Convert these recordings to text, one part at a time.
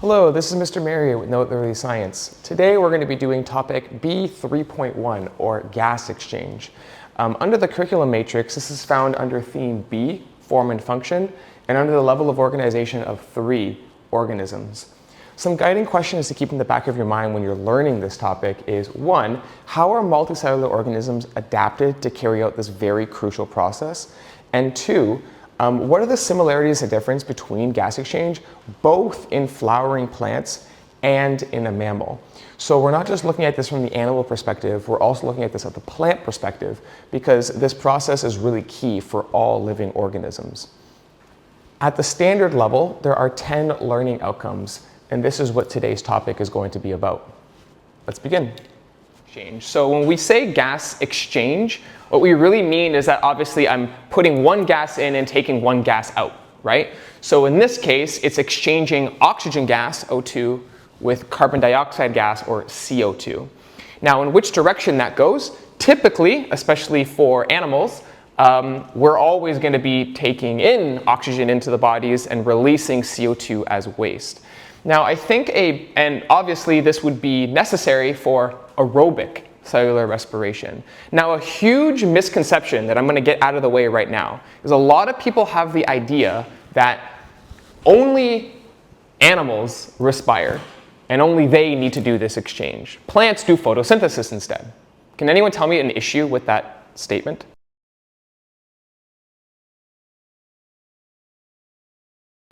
Hello, this is Mr. Marriott with Noteworthy Science. Today we're going to be doing topic B3.1 or gas exchange. Under the curriculum matrix, this is found under theme B, form and function, and under the level of organization of 3, organisms. Some guiding questions to keep in the back of your mind when you're learning this topic is 1, how are multicellular organisms adapted to carry out this very crucial process? And 2, what are the similarities and difference between gas exchange, both in flowering plants and in a mammal? So we're not just looking at this from the animal perspective, we're also looking at this at the plant perspective, because this process is really key for all living organisms. At the standard level, there are 10 learning outcomes, and this is what today's topic is going to be about. Let's begin. So when we say gas exchange, what we really mean is that obviously I'm putting one gas in and taking one gas out, right? So in this case, it's exchanging oxygen gas, O2, with carbon dioxide gas, or CO2. Now, in which direction that goes, typically, especially for animals, we're always going to be taking in oxygen into the bodies and releasing CO2 as waste. Now, I think and obviously this would be necessary for aerobic cellular respiration. Now, a huge misconception that I'm going to get out of the way right now is a lot of people have the idea that only animals respire and only they need to do this exchange. Plants do photosynthesis instead. Can anyone tell me an issue with that statement?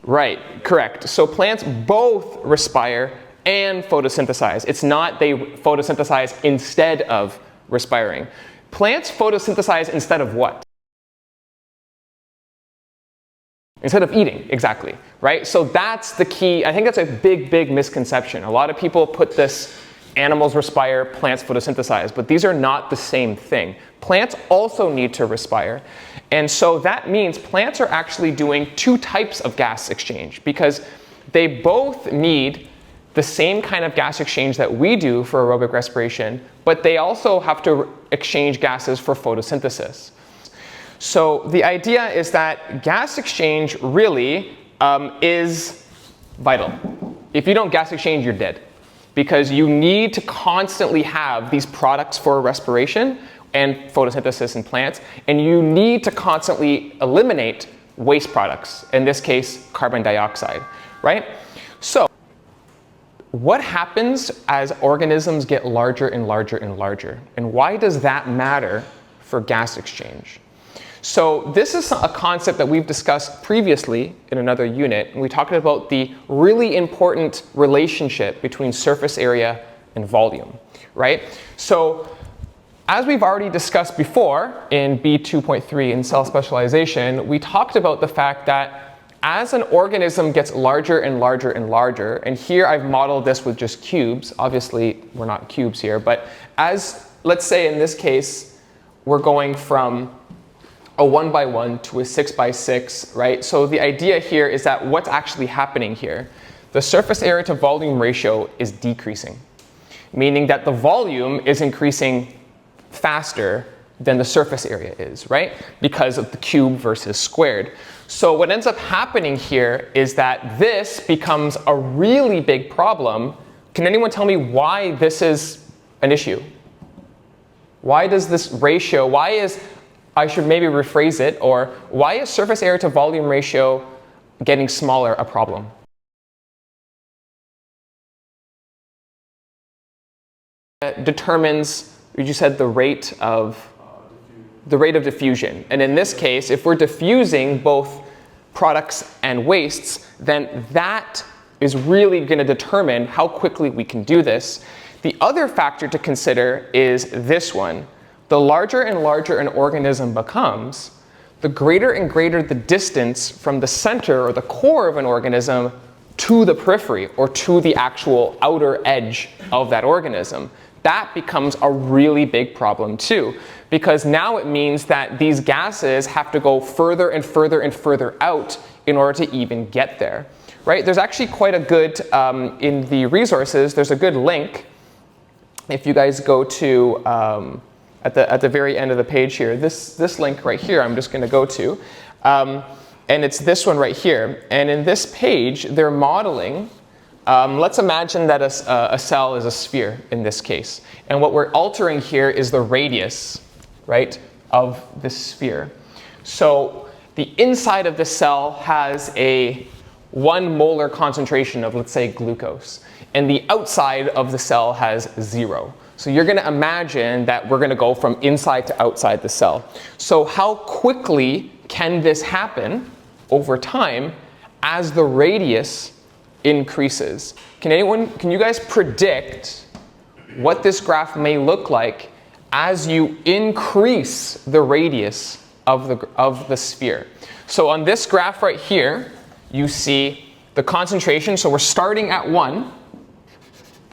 Right, correct. So plants both respire and photosynthesize. It's not they photosynthesize instead of respiring. Plants photosynthesize instead of what? Instead of eating, exactly, right? So that's the key. I think that's a big misconception. A lot of people put this animals respire, plants photosynthesize, but these are not the same thing. Plants also need to respire. And so that means plants are actually doing 2 types of gas exchange because they both need the same kind of gas exchange that we do for aerobic respiration, but they also have to exchange gases for photosynthesis. So the idea is that gas exchange really is vital. If you don't gas exchange, you're dead, because you need to constantly have these products for respiration and photosynthesis in plants, and you need to constantly eliminate waste products, in this case, carbon dioxide, right? So what happens as organisms get larger and larger and larger? And why does that matter for gas exchange? So this is a concept that we've discussed previously in another unit. And we talked about the really important relationship between surface area and volume, right? So as we've already discussed before in B2.3 in cell specialization, we talked about the fact that as an organism gets larger and larger and larger, and here I've modeled this with just cubes. Obviously, we're not cubes here, but as, let's say in this case, we're going from a 1x1 to a 6x6, right? So the idea here is that what's actually happening here? The surface area to volume ratio is decreasing, meaning that the volume is increasing faster than the surface area is, right? Because of the cube versus squared. So what ends up happening here is that this becomes a really big problem. Can anyone tell me why this is an issue? Why does this ratio, I should maybe rephrase it, or why is surface area to volume ratio getting smaller a problem? It determines, you said, the rate of diffusion. And in this case, if we're diffusing both products and wastes, then that is really going to determine how quickly we can do this. The other factor to consider is this one. The larger and larger an organism becomes, the greater and greater the distance from the center or the core of an organism to the periphery or to the actual outer edge of that organism. That becomes a really big problem too, because now it means that these gases have to go further and further and further out in order to even get there, right? There's actually quite a good, in the resources, there's a good link. If you guys go to, at the very end of the page here, this link right here, I'm just gonna go to, and it's this one right here. And in this page, they're modeling let's imagine that a cell is a sphere in this case. And what we're altering here is the radius, right, of the sphere. So the inside of the cell has a 1 molar concentration of, let's say, glucose. And the outside of the cell has 0. So you're going to imagine that we're going to go from inside to outside the cell. So how quickly can this happen over time as the radius increases? Can you guys predict what this graph may look like as you increase the radius of the sphere? So on this graph right here, you see the concentration. So we're starting at 1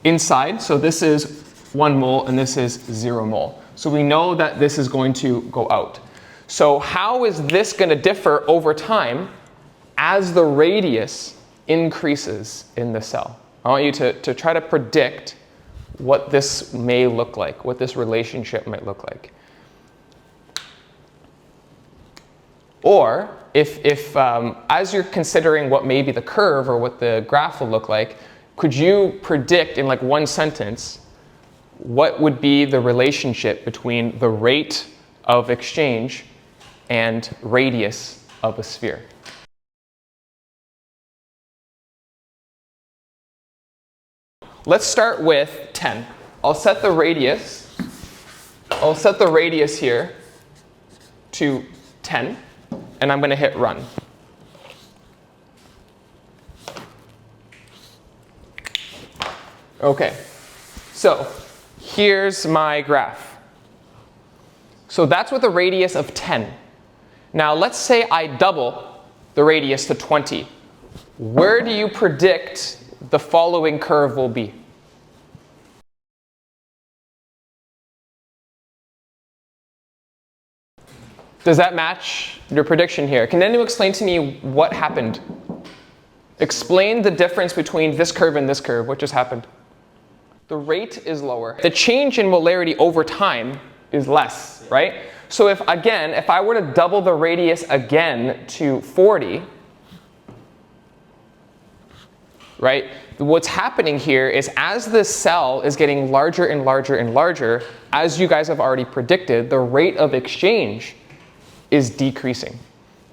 inside. So this is 1 mole and this is 0 mole. So we know that this is going to go out. So how is this going to differ over time as the radius increases in the cell? I want you to try to predict what this may look like, what this relationship might look like. Or if as you're considering what may be the curve or what the graph will look like, could you predict in like one sentence what would be the relationship between the rate of exchange and radius of a sphere? Let's start with 10. I'll set the radius here to 10, and I'm going to hit run. Okay, so here's my graph. So that's with a radius of 10. Now let's say I double the radius to 20. Where do you predict the following curve will be? Does that match your prediction here? Can anyone explain to me what happened? Explain the difference between this curve and this curve. What just happened? The rate is lower. The change in molarity over time is less, right? So if I were to double the radius again to 40, right? What's happening here is as this cell is getting larger and larger and larger, as you guys have already predicted, the rate of exchange is decreasing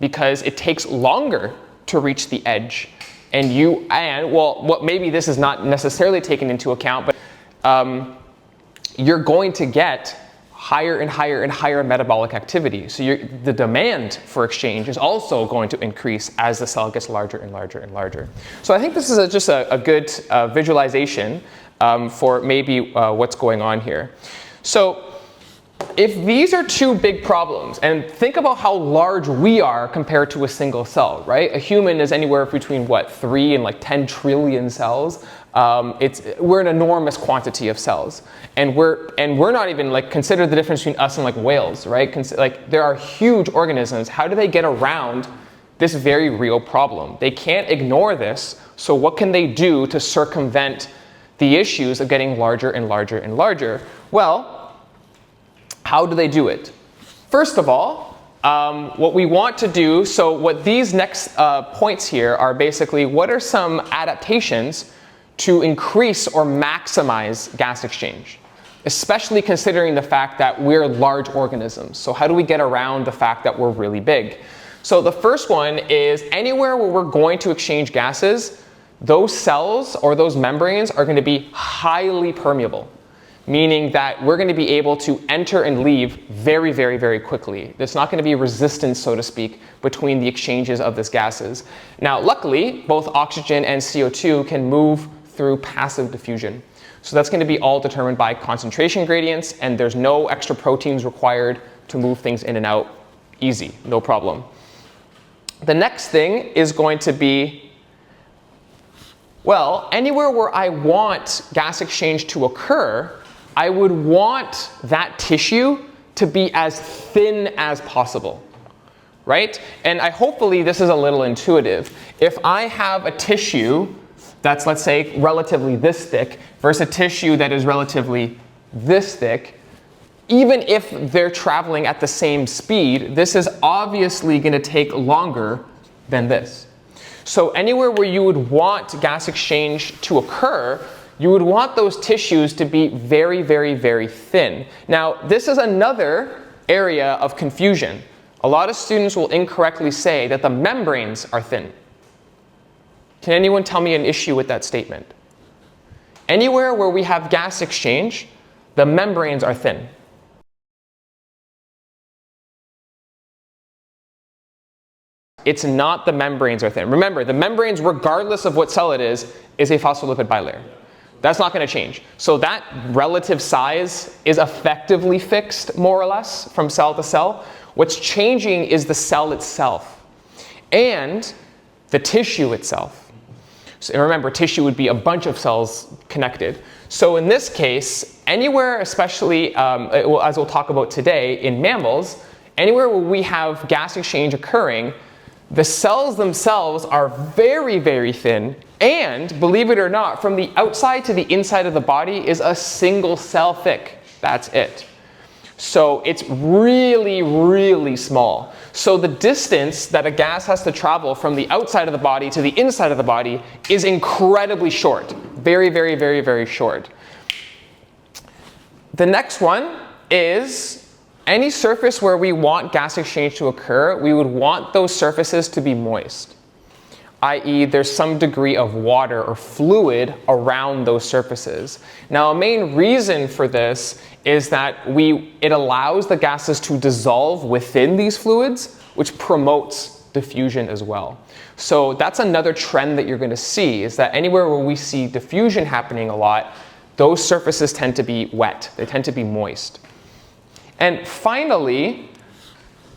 because it takes longer to reach the edge. What maybe this is not necessarily taken into account, but you're going to get higher and higher and higher metabolic activity. So the demand for exchange is also going to increase as the cell gets larger and larger and larger. So I think this is just a good visualization for maybe what's going on here. So if these are two big problems, and think about how large we are compared to a single cell, right? A human is anywhere between 3 and 10 trillion cells. We're an enormous quantity of cells, and we're not even consider the difference between us and whales, right? There are huge organisms. How do they get around this very real problem? They can't ignore this. So what can they do to circumvent the issues of getting larger and larger and larger? Well, how do they do it? First of all, what we want to do, so what these next points here are basically what are some adaptations to increase or maximize gas exchange, especially considering the fact that we're large organisms. So how do we get around the fact that we're really big? So the first one is anywhere where we're going to exchange gases, those cells or those membranes are going to be highly permeable, meaning that we're going to be able to enter and leave very, very, very quickly. There's not going to be resistance, so to speak, between the exchanges of these gases. Now, luckily, both oxygen and CO2 can move through passive diffusion. So that's going to be all determined by concentration gradients, and there's no extra proteins required to move things in and out. Easy, no problem. The next thing is going to be, well, anywhere where I want gas exchange to occur, I would want that tissue to be as thin as possible, right? And hopefully this is a little intuitive. If I have a tissue that's, let's say, relatively this thick versus a tissue that is relatively this thick, even if they're traveling at the same speed, this is obviously going to take longer than this. So anywhere where you would want gas exchange to occur, you would want those tissues to be very, very, very thin. Now, this is another area of confusion. A lot of students will incorrectly say that the membranes are thin. Can anyone tell me an issue with that statement? Anywhere where we have gas exchange, the membranes are thin. It's not the membranes are thin. Remember, the membranes, regardless of what cell it is a phospholipid bilayer. That's not going to change. So that relative size is effectively fixed, more or less, from cell to cell. What's changing is the cell itself and the tissue itself. So remember, tissue would be a bunch of cells connected. So in this case, anywhere, especially as we'll talk about today in mammals, anywhere where we have gas exchange occurring, the cells themselves are very, very thin, and believe it or not, from the outside to the inside of the body is a single cell thick. That's it. So it's really, really small. So the distance that a gas has to travel from the outside of the body to the inside of the body is incredibly short. Very, very, very, very short. The next one is any surface where we want gas exchange to occur, we would want those surfaces to be moist, i.e. there's some degree of water or fluid around those surfaces. Now, a main reason for this is that it allows the gases to dissolve within these fluids, which promotes diffusion as well. So that's another trend that you're going to see, is that anywhere where we see diffusion happening a lot, those surfaces tend to be wet. They tend to be moist. And finally,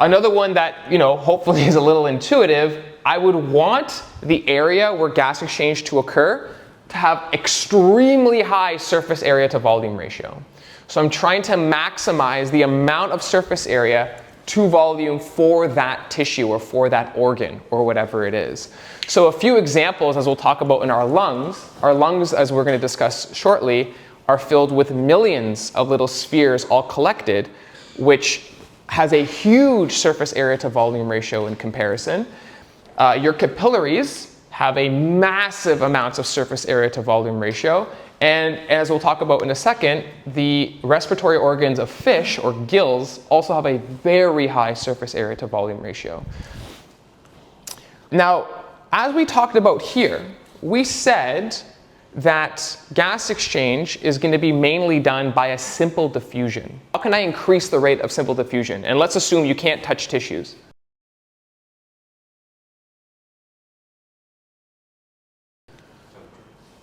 another one that, hopefully is a little intuitive, I would want the area where gas exchange to occur to have extremely high surface area to volume ratio. So I'm trying to maximize the amount of surface area to volume for that tissue or for that organ or whatever it is. So a few examples, as we'll talk about in our lungs, as we're going to discuss shortly, are filled with millions of little spheres all collected, which has a huge surface area to volume ratio in comparison. Your capillaries have a massive amounts of surface area to volume ratio. And as we'll talk about in a second, the respiratory organs of fish, or gills, also have a very high surface area to volume ratio. Now, as we talked about here, we said that gas exchange is going to be mainly done by a simple diffusion. How can I increase the rate of simple diffusion? And let's assume you can't touch tissues.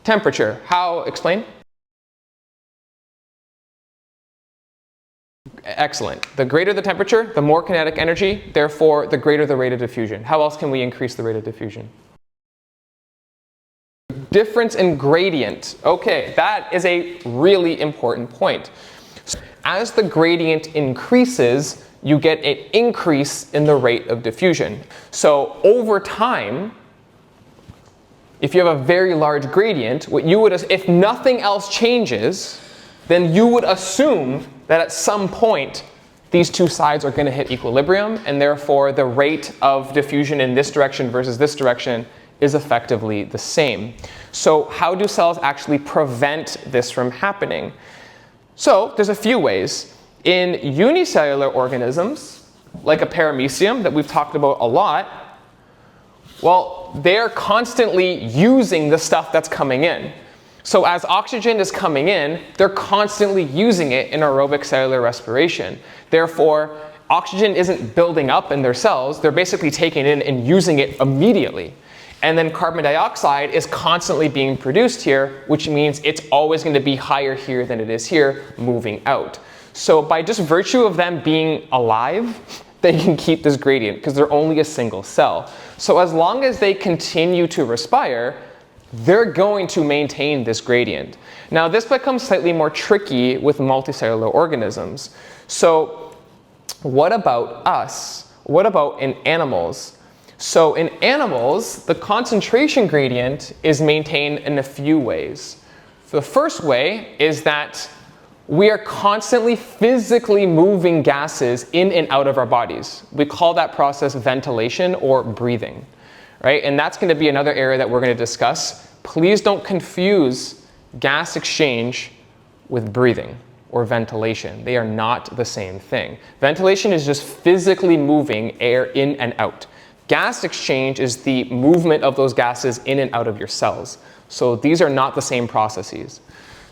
Temperature. How? Explain. Excellent. The greater the temperature, the more kinetic energy, therefore the greater the rate of diffusion. How else can we increase the rate of diffusion? Difference in gradient. Okay, that is a really important point. As the gradient increases, you get an increase in the rate of diffusion. So over time, if you have a very large gradient, what you would, if nothing else changes, then you would assume that at some point these two sides are going to hit equilibrium, and therefore the rate of diffusion in this direction versus this direction is effectively the same. So how do cells actually prevent this from happening? So there's a few ways. In unicellular organisms, like a paramecium that we've talked about a lot, well, they're constantly using the stuff that's coming in. So as oxygen is coming in, they're constantly using it in aerobic cellular respiration. Therefore, oxygen isn't building up in their cells, they're basically taking it in and using it immediately. And then carbon dioxide is constantly being produced here, which means it's always going to be higher here than it is here, moving out. So by just virtue of them being alive, they can keep this gradient because they're only a single cell. So as long as they continue to respire, they're going to maintain this gradient. Now this becomes slightly more tricky with multicellular organisms. So what about us? What about in animals? So in animals, the concentration gradient is maintained in a few ways. The first way is that we are constantly physically moving gases in and out of our bodies. We call that process ventilation or breathing, right? And that's going to be another area that we're going to discuss. Please don't confuse gas exchange with breathing or ventilation. They are not the same thing. Ventilation is just physically moving air in and out. Gas exchange is the movement of those gases in and out of your cells. So these are not the same processes.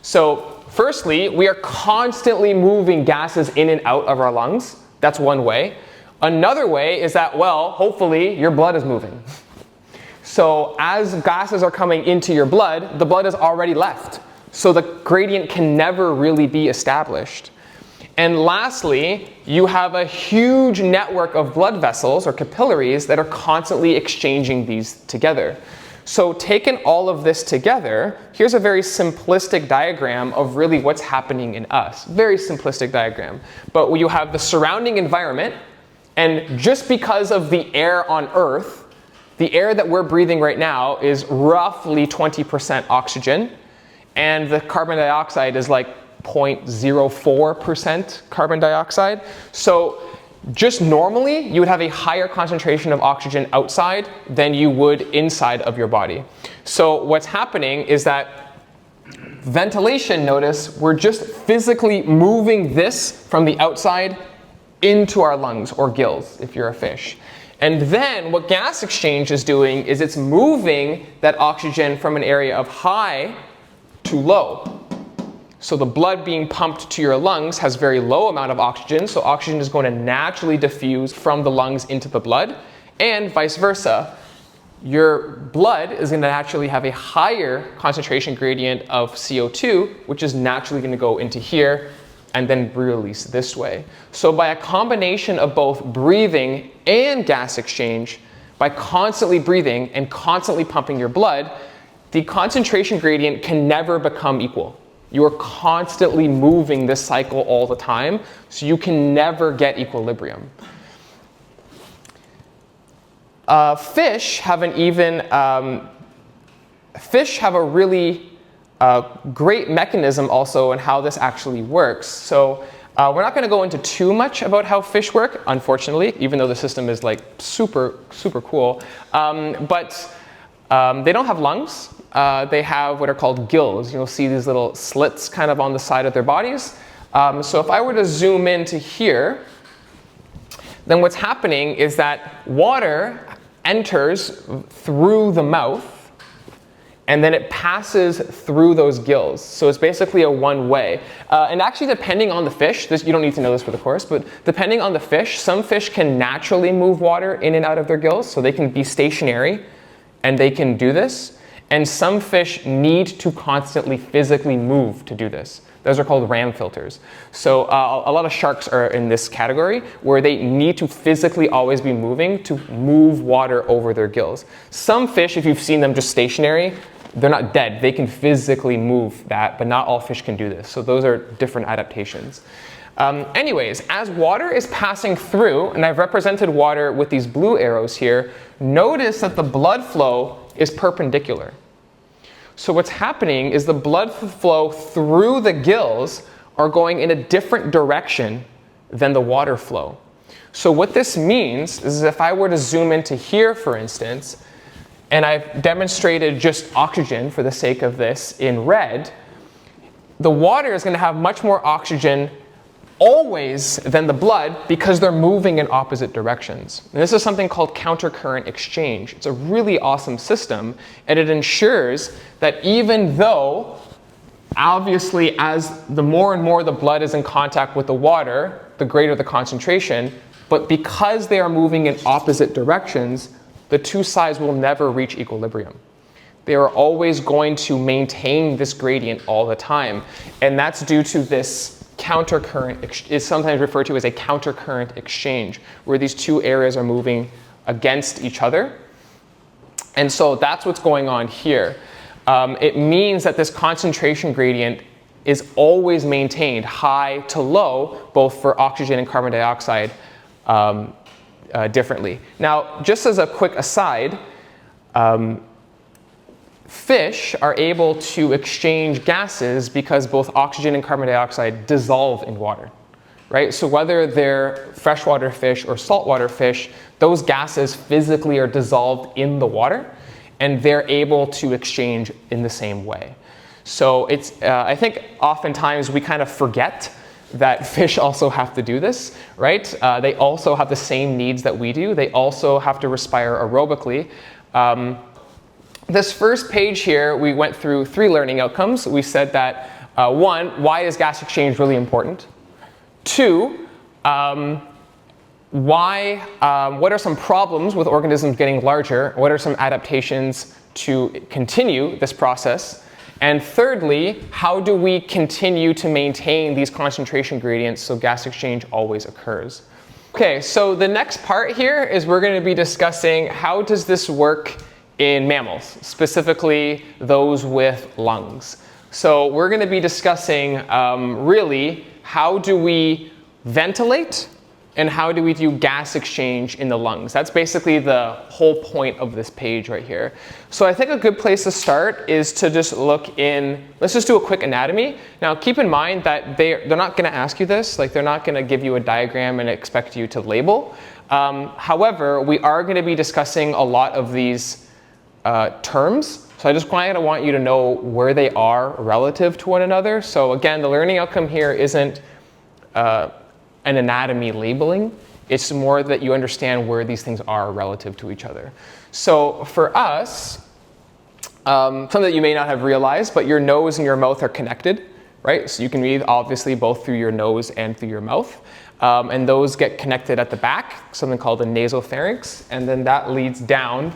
So firstly, we are constantly moving gases in and out of our lungs. That's one way. Another way is that, well, hopefully your blood is moving. So as gases are coming into your blood, the blood is already left. So the gradient can never really be established. And lastly, you have a huge network of blood vessels or capillaries that are constantly exchanging these together. So taking all of this together, here's a very simplistic diagram of really what's happening in us. Very simplistic diagram. But you have the surrounding environment, and just because of the air on Earth, the air that we're breathing right now is roughly 20% oxygen, and the carbon dioxide is like 0.04% carbon dioxide. So just normally, you would have a higher concentration of oxygen outside than you would inside of your body. So what's happening is that ventilation, notice, we're just physically moving this from the outside into our lungs or gills, if you're a fish. And then what gas exchange is doing is it's moving that oxygen from an area of high to low. So the blood being pumped to your lungs has very low amount of oxygen, so oxygen is going to naturally diffuse from the lungs into the blood, and vice versa. Your blood is going to naturally have a higher concentration gradient of CO2, which is naturally going to go into here and then release this way. So by a combination of both breathing and gas exchange, by constantly breathing and constantly pumping your blood, the concentration gradient can never become equal. You are constantly moving this cycle all the time, so you can never get equilibrium. Fish have a really great mechanism also in how this actually works. So we're not going to go into too much about how fish work, unfortunately, even though the system is like super cool. But they don't have lungs. They have what are called gills. You'll see these little slits kind of on the side of their bodies. So if I were to zoom into here, then what's happening is that water enters through the mouth, and then it passes through those gills. So it's basically a one-way. And actually, depending on the fish, you don't need to know this for the course, but depending on the fish, some fish can naturally move water in and out of their gills, so they can be stationary, and they can do this. And some fish need to constantly physically move to do this. Those are called ram filters. So a lot of sharks are in this category where they need to physically always be moving to move water over their gills. Some fish, if you've seen them just stationary, they're not dead. They can physically move that, but not all fish can do this. So those are different adaptations. Anyways, as water is passing through, and I've represented water with these blue arrows here, notice that the blood flow is perpendicular. So what's happening is the blood flow through the gills are going in a different direction than the water flow. So what this means is if I were to zoom into here, for instance, and I've demonstrated just oxygen for the sake of this in red, the water is going to have much more oxygen always than the blood because they're moving in opposite directions. And this is something called countercurrent exchange. It's a really awesome system, and it ensures that even though, obviously, as the more and more the blood is in contact with the water, the greater the concentration, but because they are moving in opposite directions, the two sides will never reach equilibrium. They are always going to maintain this gradient all the time, and that's due to this countercurrent is sometimes referred to as a countercurrent exchange, where these two areas are moving against each other. And so that's what's going on here. It means that this concentration gradient is always maintained high to low, both for oxygen and carbon dioxide differently. Now, just as a quick aside, fish are able to exchange gases because both oxygen and carbon dioxide dissolve in water. right? So whether they're freshwater fish or saltwater fish, those gases physically are dissolved in the water, and they're able to exchange in the same way. So it's, I think oftentimes we kind of forget that fish also have to do this, right? They also have the same needs that we do. They also have to respire aerobically. This first page here, we went through 3 learning outcomes. We said that 1, why is gas exchange really important? 2, what are some problems with organisms getting larger? What are some adaptations to continue this process? And thirdly, how do we continue to maintain these concentration gradients so gas exchange always occurs? Okay, so the next part here is we're going to be discussing how does this work in mammals, specifically those with lungs. So we're going to be discussing really how do we ventilate and how do we do gas exchange in the lungs. That's basically the whole point of this page right here. So I think a good place to start is to just look in, let's just do a quick anatomy. Now keep in mind that they're not going to ask you this, like they're not going to give you a diagram and expect you to label. However, we are going to be discussing a lot of these terms. So I just kind of want you to know where they are relative to one another. So again, the learning outcome here isn't an anatomy labeling. It's more that you understand where these things are relative to each other. So for us, something that you may not have realized, but your nose and your mouth are connected, right? So you can breathe obviously both through your nose and through your mouth. And those get connected at the back, something called the nasopharynx, and then that leads down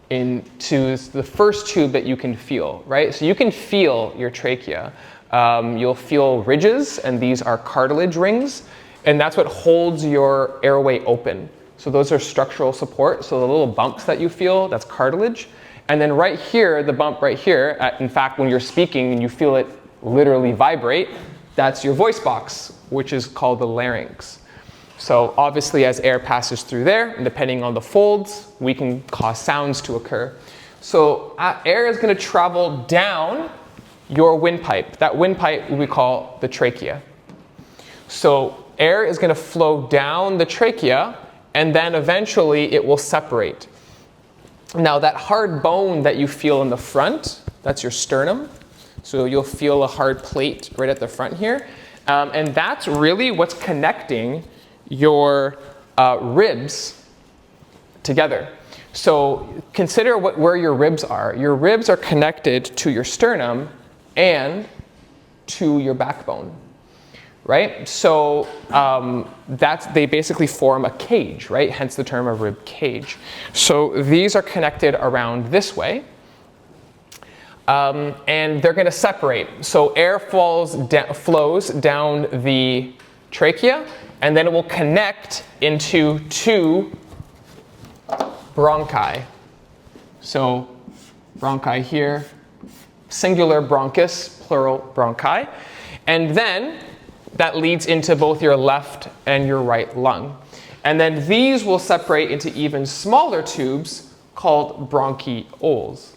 into the first tube that you can feel, right? So you can feel your trachea. You'll feel ridges, and these are cartilage rings. And that's what holds your airway open. So those are structural support. So the little bumps that you feel, that's cartilage. And then right here, the bump right here, in fact, when you're speaking and you feel it literally vibrate, that's your voice box, which is called the larynx. So obviously as air passes through there, and depending on the folds, we can cause sounds to occur. So air is going to travel down your windpipe. That windpipe we call the trachea. So air is going to flow down the trachea, and then eventually it will separate. Now that hard bone that you feel in the front, that's your sternum. So you'll feel a hard plate right at the front here. And that's really what's connecting your ribs together. So consider where your ribs are. Your ribs are connected to your sternum and to your backbone. Right? So they basically form a cage, right? Hence the term of rib cage. So these are connected around this way. And they're going to separate. So air flows down the trachea, and then it will connect into 2 bronchi. So bronchi here, singular bronchus, plural bronchi. And then that leads into both your left and your right lung. And then these will separate into even smaller tubes called bronchioles.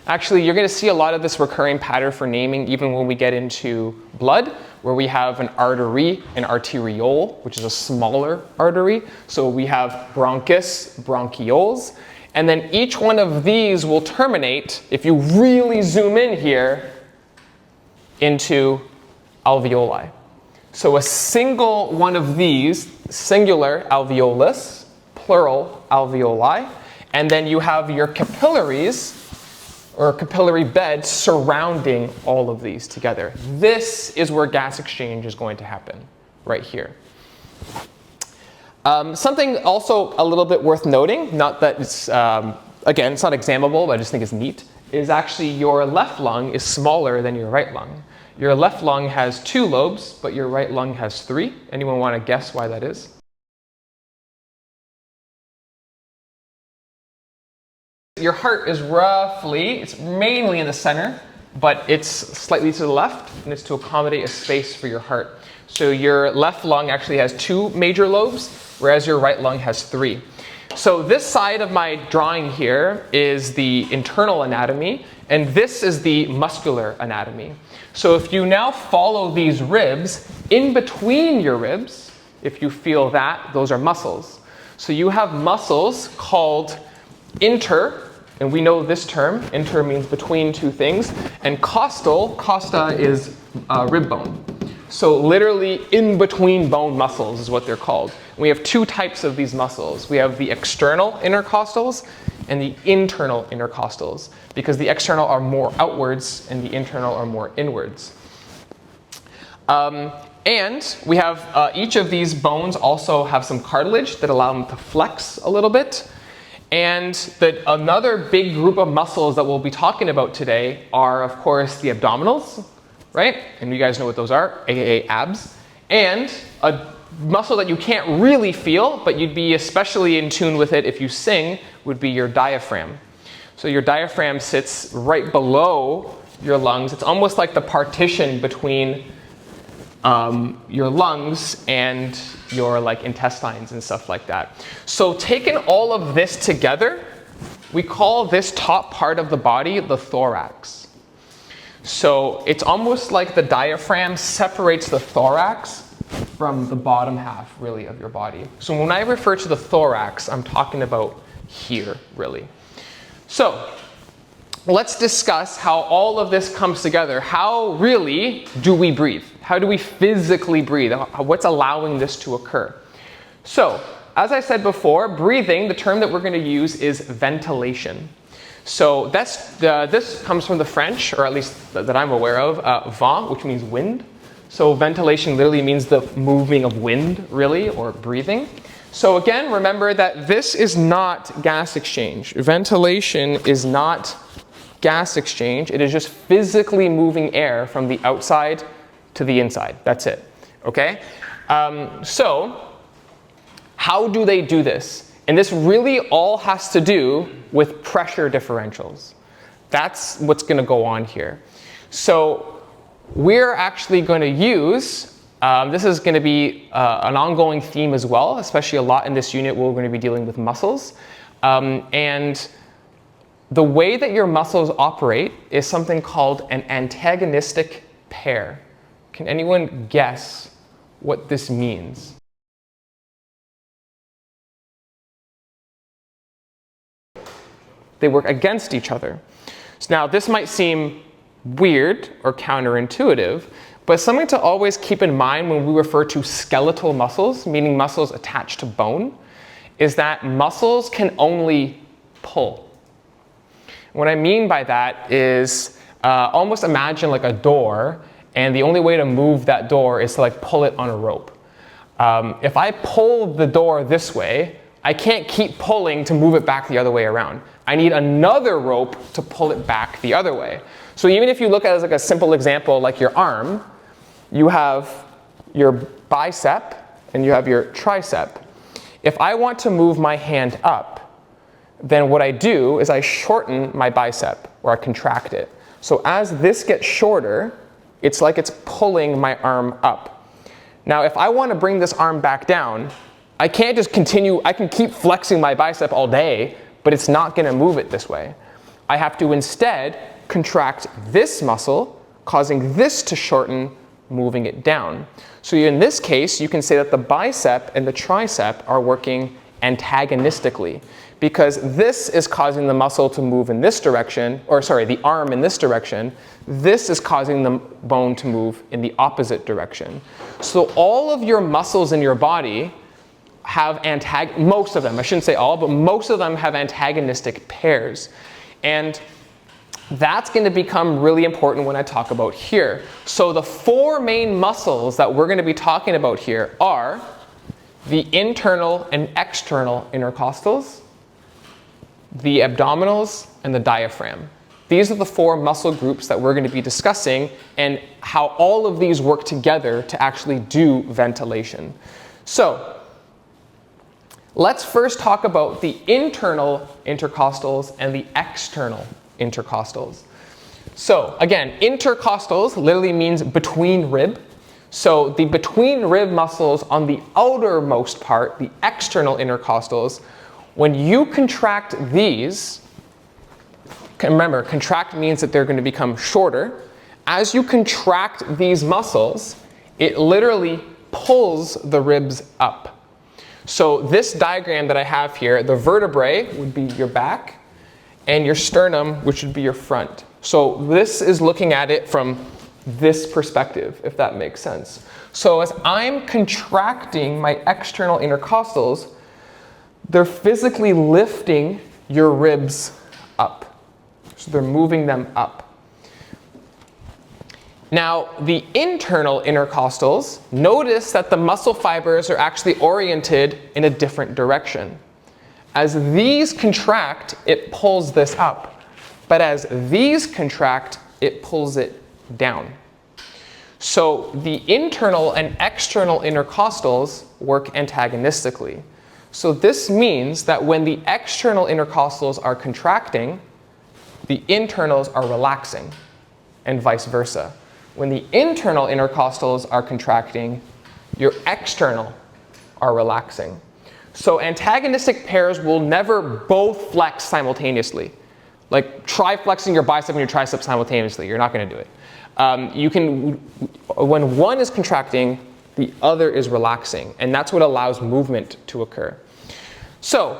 Actually, you're going to see a lot of this recurring pattern for naming even when we get into blood, where we have an artery, an arteriole, which is a smaller artery. So we have bronchus, bronchioles. And then each one of these will terminate, if you really zoom in here, into alveoli. So a single one of these, singular alveolus, plural alveoli, and then you have your capillaries, or capillary bed, surrounding all of these together. This is where gas exchange is going to happen, right here. Something also a little bit worth noting, not that it's, again, it's not examinable, but I just think it's neat, is actually your left lung is smaller than your right lung. Your left lung has 2 lobes, but your right lung has 3. Anyone want to guess why that is? Your heart is roughly, it's mainly in the center, but it's slightly to the left, and it's to accommodate a space for your heart. So your left lung actually has 2 major lobes, whereas your right lung has 3. So this side of my drawing here is the internal anatomy, and this is the muscular anatomy. So if you now follow these ribs, in between your ribs, if you feel that, those are muscles. So you have muscles called inter, and we know this term, inter means between two things, and costal, costa is rib bone. So literally in between bone muscles is what they're called. We have two types of these muscles. We have the external intercostals and the internal intercostals, because the external are more outwards and the internal are more inwards. And we have each of these bones also have some cartilage that allow them to flex a little bit. And another big group of muscles that we'll be talking about today are, of course, the abdominals, right? And you guys know what those are, aka abs. And a muscle that you can't really feel, but you'd be especially in tune with it if you sing, would be your diaphragm. So your diaphragm sits right below your lungs. It's almost like the partition between your lungs and your intestines and stuff like that. So taking all of this together, we call this top part of the body the thorax. So it's almost like the diaphragm separates the thorax from the bottom half, really, of your body. So when I refer to the thorax, I'm talking about here, really. So let's discuss how all of this comes together. How really do we breathe? How do we physically breathe? What's allowing this to occur? So, as I said before, breathing, the term that we're going to use is ventilation. So this comes from the French, or at least that I'm aware of, vent, which means wind. So ventilation literally means the moving of wind, really, or breathing. So again, remember that this is not gas exchange. Ventilation is not gas exchange. It is just physically moving air from the outside to the inside. That's it. Okay? So how do they do this? And this really all has to do with pressure differentials. That's what's going to go on here. So we're actually going to use, this is going to be an ongoing theme as well, especially a lot in this unit where we're going to be dealing with muscles. And the way that your muscles operate is something called an antagonistic pair. Can anyone guess what this means? They work against each other. So now this might seem weird or counterintuitive, but something to always keep in mind when we refer to skeletal muscles, meaning muscles attached to bone, is that muscles can only pull. What I mean by that is almost imagine like a door, and the only way to move that door is to pull it on a rope. If I pull the door this way, I can't keep pulling to move it back the other way around. I need another rope to pull it back the other way. So even if you look at it as a simple example like your arm, you have your bicep and you have your tricep. If I want to move my hand up, then what I do is I shorten my bicep, or I contract it. So as this gets shorter, it's like it's pulling my arm up. Now if I want to bring this arm back down, I can't just continue, I can keep flexing my bicep all day, but it's not going to move it this way. I have to instead contract this muscle, causing this to shorten, moving it down. So in this case, you can say that the bicep and the tricep are working antagonistically, because this is causing the muscle to move in this direction, or sorry, the arm in this direction. This is causing the bone to move in the opposite direction. So all of your muscles in your body have most of them, I shouldn't say all, but most of them have antagonistic pairs. And that's going to become really important when I talk about here. So the four main muscles that we're going to be talking about here are the internal and external intercostals, the abdominals, and the diaphragm. These are the four muscle groups that we're going to be discussing, and how all of these work together to actually do ventilation. So let's first talk about the internal intercostals and the external intercostals. So again, intercostals literally means between rib. So the between rib muscles on the outermost part, the external intercostals, when you contract these, remember, contract means that they're going to become shorter. As you contract these muscles, it literally pulls the ribs up. So this diagram that I have here, the vertebrae would be your back, and your sternum, which would be your front. So this is looking at it from this perspective, if that makes sense. So as I'm contracting my external intercostals, they're physically lifting your ribs up. So they're moving them up. Now, the internal intercostals, notice that the muscle fibers are actually oriented in a different direction. As these contract, it pulls this up. But as these contract, it pulls it down. So the internal and external intercostals work antagonistically. So this means that when the external intercostals are contracting, the internals are relaxing, and vice versa. When the internal intercostals are contracting, your external are relaxing. So antagonistic pairs will never both flex simultaneously. Like try flexing your bicep and your tricep simultaneously. You're not going to do it. When one is contracting, the other is relaxing, and that's what allows movement to occur. So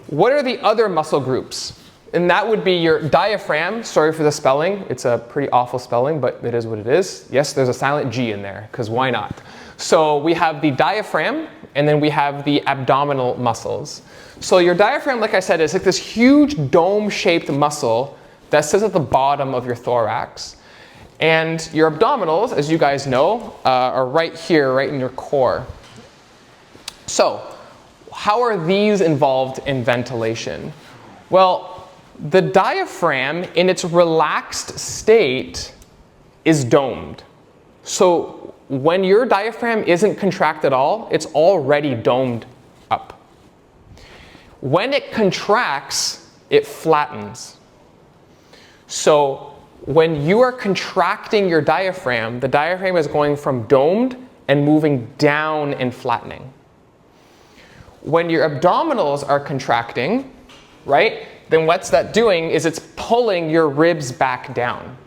what are the other muscle groups? And that would be your diaphragm. Sorry for the spelling. It's a pretty awful spelling, but it is what it is. Yes, there's a silent G in there, because why not? So we have the diaphragm, and then we have the abdominal muscles. So your diaphragm, like I said, is like this huge dome-shaped muscle that sits at the bottom of your thorax. And your abdominals, as you guys know, are right here, right in your core. So how are these involved in ventilation? Well, the diaphragm, in its relaxed state, is domed. So when your diaphragm isn't contracted at all, it's already domed up. When it contracts, it flattens. So when you are contracting your diaphragm, the diaphragm is going from domed and moving down and flattening. When your abdominals are contracting, right, then what's that doing is it's pulling your ribs back down.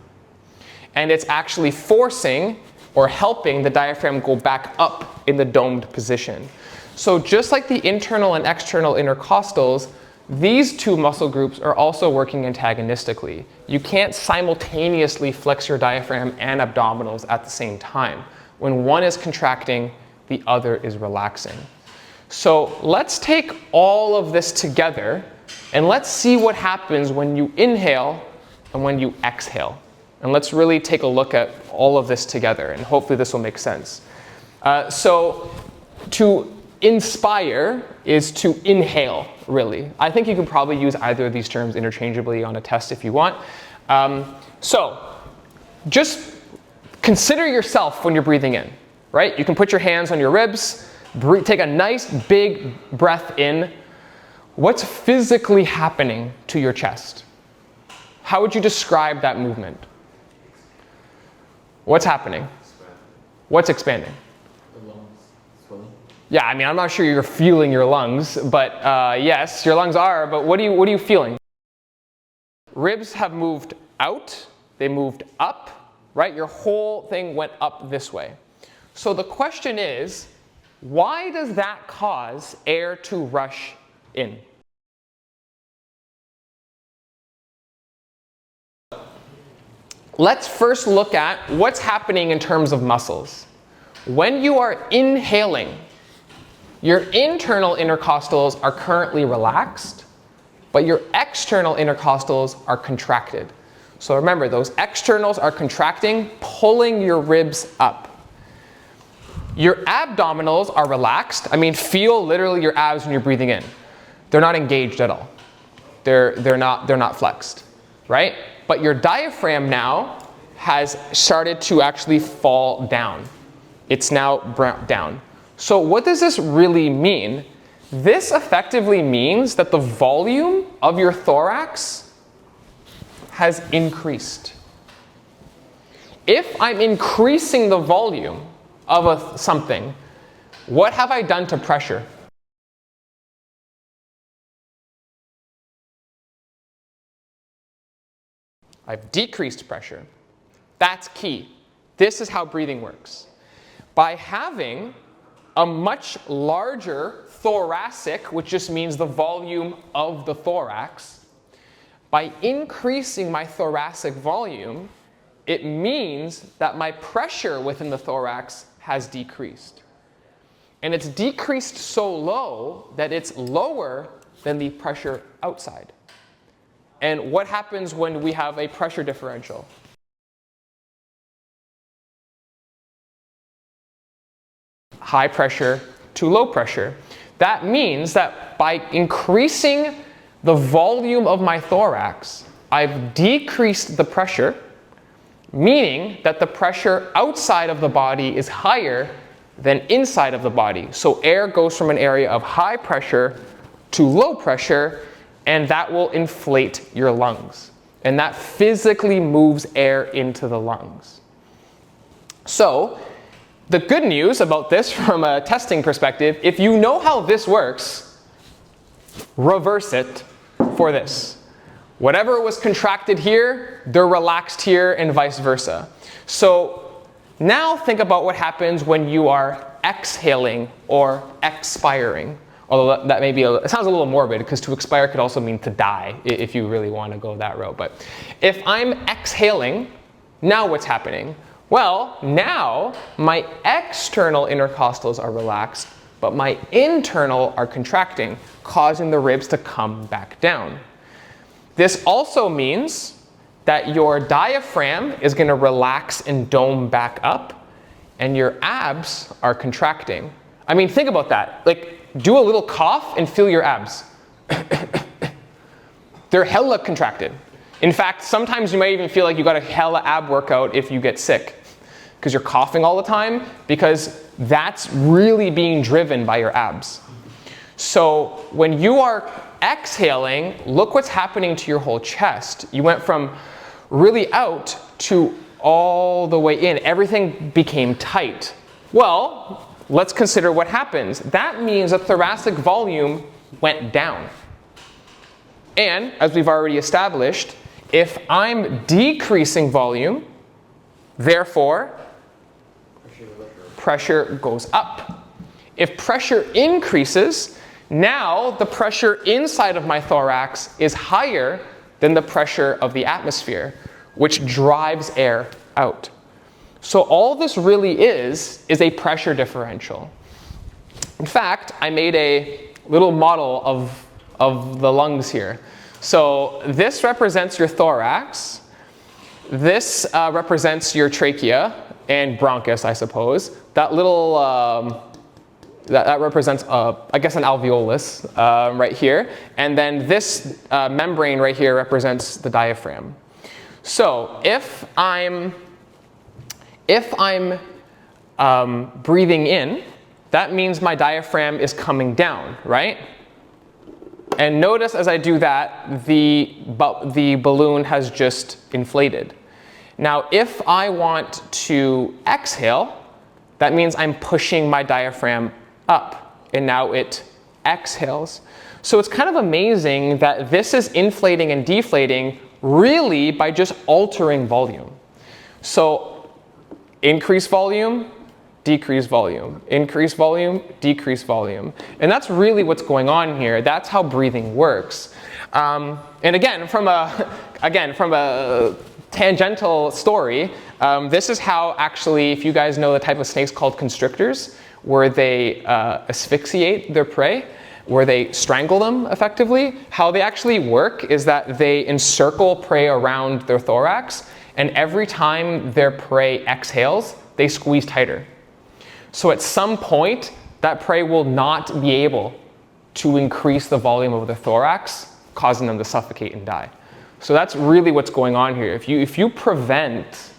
And it's actually forcing or helping the diaphragm go back up in the domed position. So just like the internal and external intercostals, these two muscle groups are also working antagonistically. You can't simultaneously flex your diaphragm and abdominals at the same time. When one is contracting, the other is relaxing. So let's take all of this together and let's see what happens when you inhale and when you exhale. And let's really take a look at all of this together, and hopefully this will make sense. So to inspire is to inhale, really. I think you can probably use either of these terms interchangeably on a test if you want. So just consider yourself when you're breathing in, right? You can put your hands on your ribs, take a nice big breath in. What's physically happening to your chest? How would you describe that movement? What's happening? What's expanding? The lungs swelling. Yeah, I mean, I'm not sure you're feeling your lungs, but yes, your lungs are, but what are you feeling? Ribs have moved out, they moved up, right? Your whole thing went up this way. So the question is, why does that cause air to rush in? Let's first look at what's happening in terms of muscles. When you are inhaling, your internal intercostals are currently relaxed, but your external intercostals are contracted. So remember, those externals are contracting, pulling your ribs up. Your abdominals are relaxed. I mean, feel literally your abs when you're breathing in. They're not engaged at all. They're not flexed, right? But your diaphragm now has started to actually fall down. It's now down. So what does this really mean? This effectively means that the volume of your thorax has increased. If I'm increasing the volume of something, what have I done to pressure? I've decreased pressure. That's key. This is how breathing works. by having a much larger thoracic, which just means the volume of the thorax, by increasing my thoracic volume, it means that my pressure within the thorax has decreased. And it's decreased so low that it's lower than the pressure outside. And what happens when we have a pressure differential? High pressure to low pressure. That means that by increasing the volume of my thorax, I've decreased the pressure, meaning that the pressure outside of the body is higher than inside of the body. So air goes from an area of high pressure to low pressure, and that will inflate your lungs. And that physically moves air into the lungs. So the good news about this from a testing perspective, if you know how this works, reverse it for this. Whatever was contracted here, they're relaxed here, and vice versa. So now think about what happens when you are exhaling or expiring. Although that may be, it sounds a little morbid, because to expire could also mean to die if you really want to go that route. But if I'm exhaling, now what's happening? Well, now my external intercostals are relaxed, but my internal are contracting, causing the ribs to come back down. This also means that your diaphragm is going to relax and dome back up, and your abs are contracting. I mean, think about that. Like, do a little cough and feel your abs. They're hella contracted. In fact, sometimes you might even feel like you got a hella ab workout if you get sick, because you're coughing all the time, because that's really being driven by your abs. So when you are exhaling, look what's happening to your whole chest. You went from really out to all the way in. Everything became tight. Well, let's consider what happens. That means the thoracic volume went down. And as we've already established, if I'm decreasing volume, therefore, pressure goes up. If pressure increases, now the pressure inside of my thorax is higher than the pressure of the atmosphere, which drives air out. So all this really is a pressure differential. In fact, I made a little model of the lungs here. So this represents your thorax. This represents your trachea and bronchus, I suppose. That little, that represents, I guess, an alveolus right here. And then this membrane right here represents the diaphragm. So if I'm breathing in, that means my diaphragm is coming down, right? And notice as I do that, the balloon has just inflated. Now, if I want to exhale, that means I'm pushing my diaphragm up, and now it exhales. So it's kind of amazing that this is inflating and deflating really by just altering volume. So increase volume, decrease volume, increase volume, decrease volume. And that's really what's going on here. That's how breathing works. And again, from a tangential story, this is how actually, if you guys know the type of snakes called constrictors, where they asphyxiate their prey, where they strangle them effectively, how they actually work is that they encircle prey around their thorax, and every time their prey exhales, they squeeze tighter. So at some point, that prey will not be able to increase the volume of the thorax, causing them to suffocate and die. So that's really what's going on here. If you prevent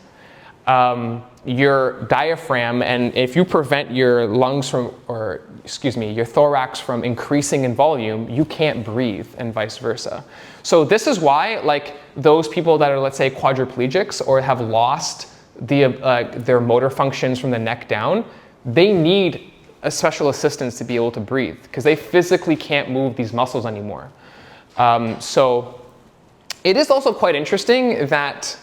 your diaphragm, and if you prevent your lungs from, or excuse me, your thorax from increasing in volume, you can't breathe, and vice versa. So this is why, like, those people that are, let's say, quadriplegics or have lost their motor functions from the neck down, they need a special assistance to be able to breathe, because they physically can't move these muscles anymore. So it is also quite interesting that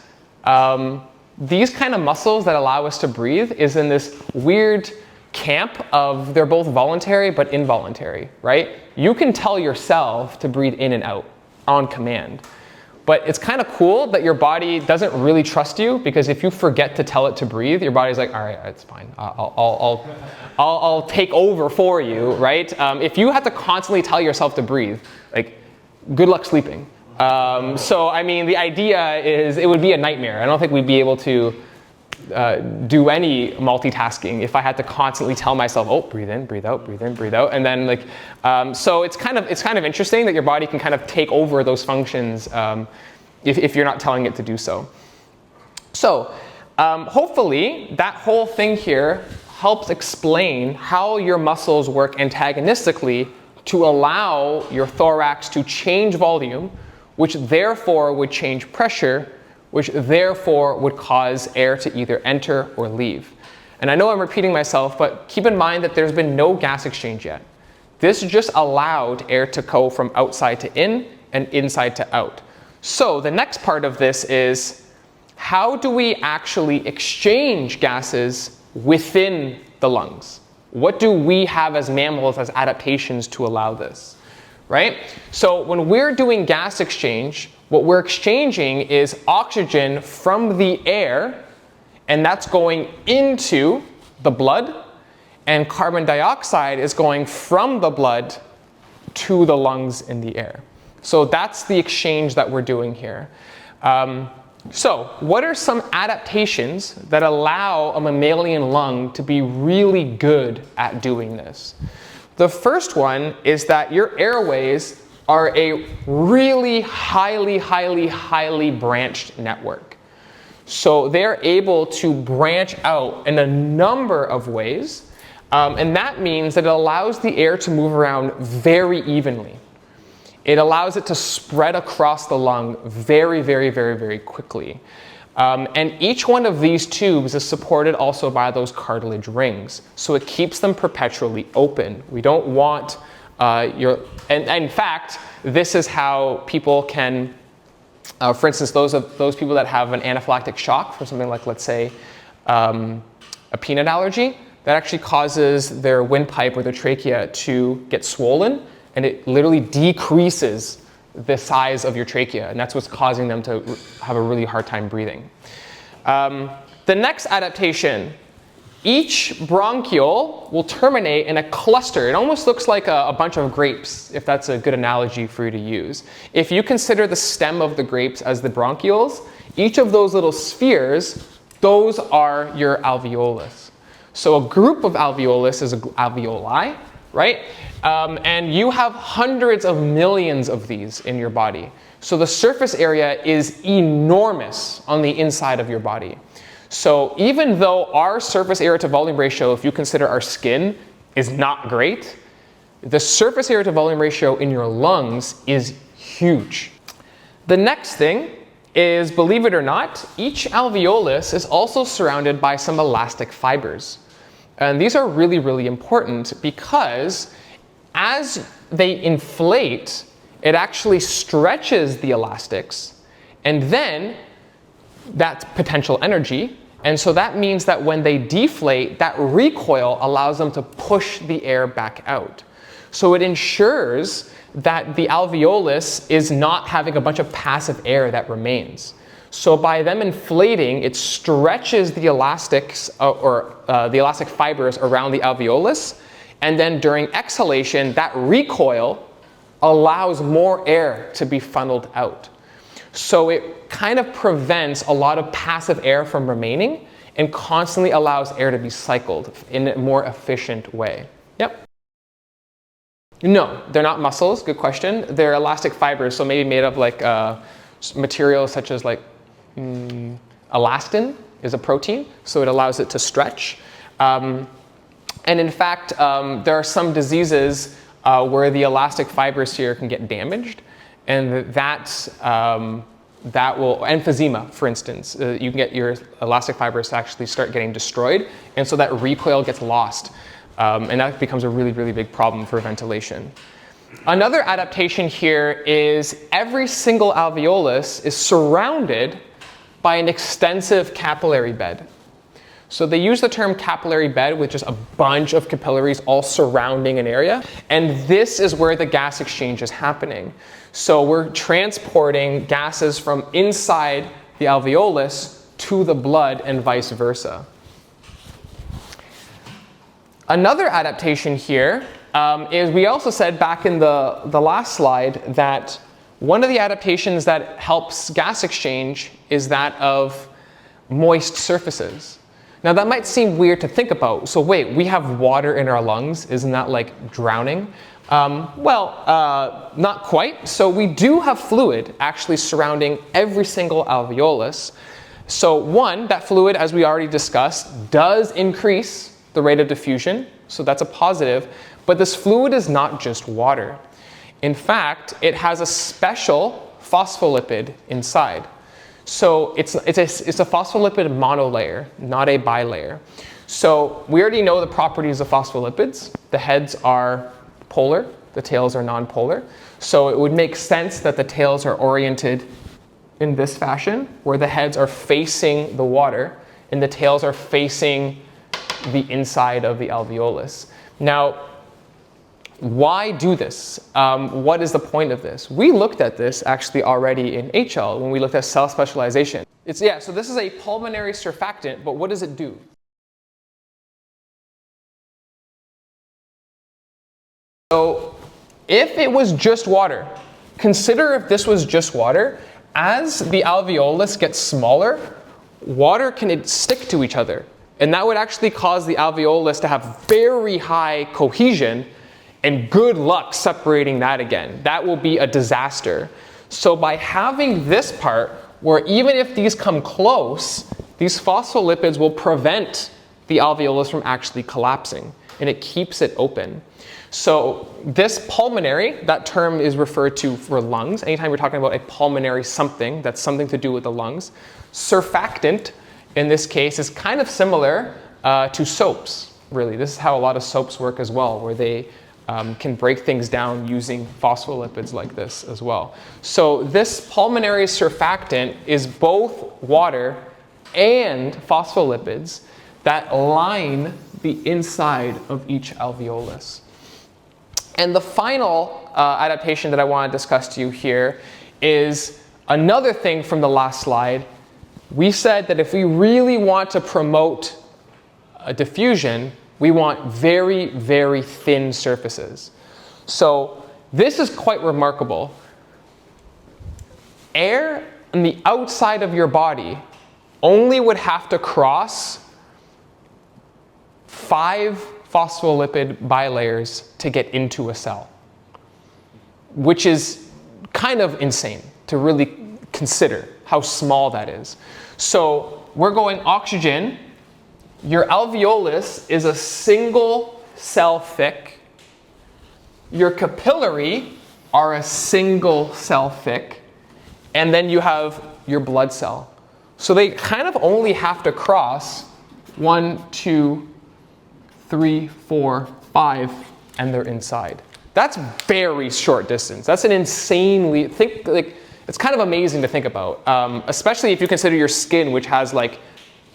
these kind of muscles that allow us to breathe is in this weird camp of they're both voluntary but involuntary, right? You can tell yourself to breathe in and out on command. But it's kind of cool that your body doesn't really trust you, because if you forget to tell it to breathe, your body's like, all right, it's fine. I'll take over for you, right? If you have to constantly tell yourself to breathe, like, good luck sleeping. So, I mean, the idea is it would be a nightmare. I don't think we'd be able to do any multitasking if I had to constantly tell myself, oh, breathe in, breathe out, breathe in, breathe out, and then like, so it's kind of interesting that your body can kind of take over those functions if you're not telling it to do so. So hopefully that whole thing here helps explain how your muscles work antagonistically to allow your thorax to change volume, which therefore would change pressure, which therefore would cause air to either enter or leave. And I know I'm repeating myself, but keep in mind that there's been no gas exchange yet. This just allowed air to go from outside to in and inside to out. So the next part of this is, how do we actually exchange gases within the lungs? What do we have as mammals as adaptations to allow this, right? So when we're doing gas exchange, what we're exchanging is oxygen from the air, and that's going into the blood, and carbon dioxide is going from the blood to the lungs in the air. So that's the exchange that we're doing here. So what are some adaptations that allow a mammalian lung to be really good at doing this? The first one is that your airways are a really highly branched network. So they're able to branch out in a number of ways, and that means that it allows the air to move around very evenly. It allows it to spread across the lung very quickly. And each one of these tubes is supported also by those cartilage rings, so it keeps them perpetually open. We don't want and in fact, this is how people can, for instance, those people that have an anaphylactic shock from something like, let's say, a peanut allergy, that actually causes their windpipe or their trachea to get swollen, and it literally decreases the size of your trachea, and that's what's causing them to have a really hard time breathing. The next adaptation, each bronchiole will terminate in a cluster. It almost looks like a bunch of grapes, if that's a good analogy for you to use. If you consider the stem of the grapes as the bronchioles, each of those little spheres, those are your alveolus. So a group of alveolus is alveoli, right? And you have hundreds of millions of these in your body. So the surface area is enormous on the inside of your body. So even though our surface area to volume ratio, if you consider our skin, is not great, the surface area to volume ratio in your lungs is huge. The next thing is, believe it or not, each alveolus is also surrounded by some elastic fibers. And these are really important because as they inflate, it actually stretches the elastics, and then that's potential energy. And so that means that when they deflate, that recoil allows them to push the air back out. So it ensures that the alveolus is not having a bunch of passive air that remains. So by them inflating, it stretches the elastics the elastic fibers around the alveolus, and then during exhalation, that recoil allows more air to be funneled out. So it kind of prevents a lot of passive air from remaining and constantly allows air to be cycled in a more efficient way. Yep. No, they're not muscles. Good question. They're elastic fibers, so maybe made of like materials such as like elastin is a protein, so it allows it to stretch. And in fact, there are some diseases where the elastic fibers here can get damaged, and that will, emphysema, for instance, you can get your elastic fibers to actually start getting destroyed, and so that recoil gets lost, and that becomes a really big problem for ventilation. Another adaptation here is every single alveolus is surrounded by an extensive capillary bed. So they use the term capillary bed with just a bunch of capillaries all surrounding an area. And this is where the gas exchange is happening. So we're transporting gases from inside the alveolus to the blood and vice versa. Another adaptation here is we also said back in the last slide that one of the adaptations that helps gas exchange is that of moist surfaces. Now that might seem weird to think about. So wait, we have water in our lungs. Isn't that like drowning? Not quite. So we do have fluid actually surrounding every single alveolus. So one, that fluid, as we already discussed, does increase the rate of diffusion. So that's a positive. But this fluid is not just water. In fact, it has a special phospholipid inside. So it's a phospholipid monolayer, not a bilayer. So we already know the properties of phospholipids. The heads are polar, the tails are nonpolar. So it would make sense that the tails are oriented in this fashion, where the heads are facing the water and the tails are facing the inside of the alveolus. Now, why do this? What is the point of this? We looked at this actually already in HL when we looked at cell specialization. So this is a pulmonary surfactant, but what does it do? So if it was just water, consider if this was just water, as the alveolus gets smaller, water can stick to each other. And that would actually cause the alveolus to have very high cohesion, and good luck separating that again. That will be a disaster. So by having this part, where even if these come close, these phospholipids will prevent the alveolus from actually collapsing, and it keeps it open. So this pulmonary, that term is referred to for lungs. Anytime we're talking about a pulmonary something, that's something to do with the lungs. Surfactant, in this case, is kind of similar to soaps, really. This is how a lot of soaps work as well, where they can break things down using phospholipids like this as well. So this pulmonary surfactant is both water and phospholipids that line the inside of each alveolus. And the final adaptation that I want to discuss to you here is another thing from the last slide. We said that if we really want to promote a diffusion, we want very, very thin surfaces. So this is quite remarkable. Air on the outside of your body only would have to cross 5 phospholipid bilayers to get into a cell, which is kind of insane to really consider how small that is. So we're going oxygen. Your alveolus is a single cell thick. Your capillary are a single cell thick. And then you have your blood cell. So they kind of only have to cross 1, 2, 3, 4, 5, and they're inside. That's very short distance. That's an insanely, it's kind of amazing to think about, especially if you consider your skin, which has like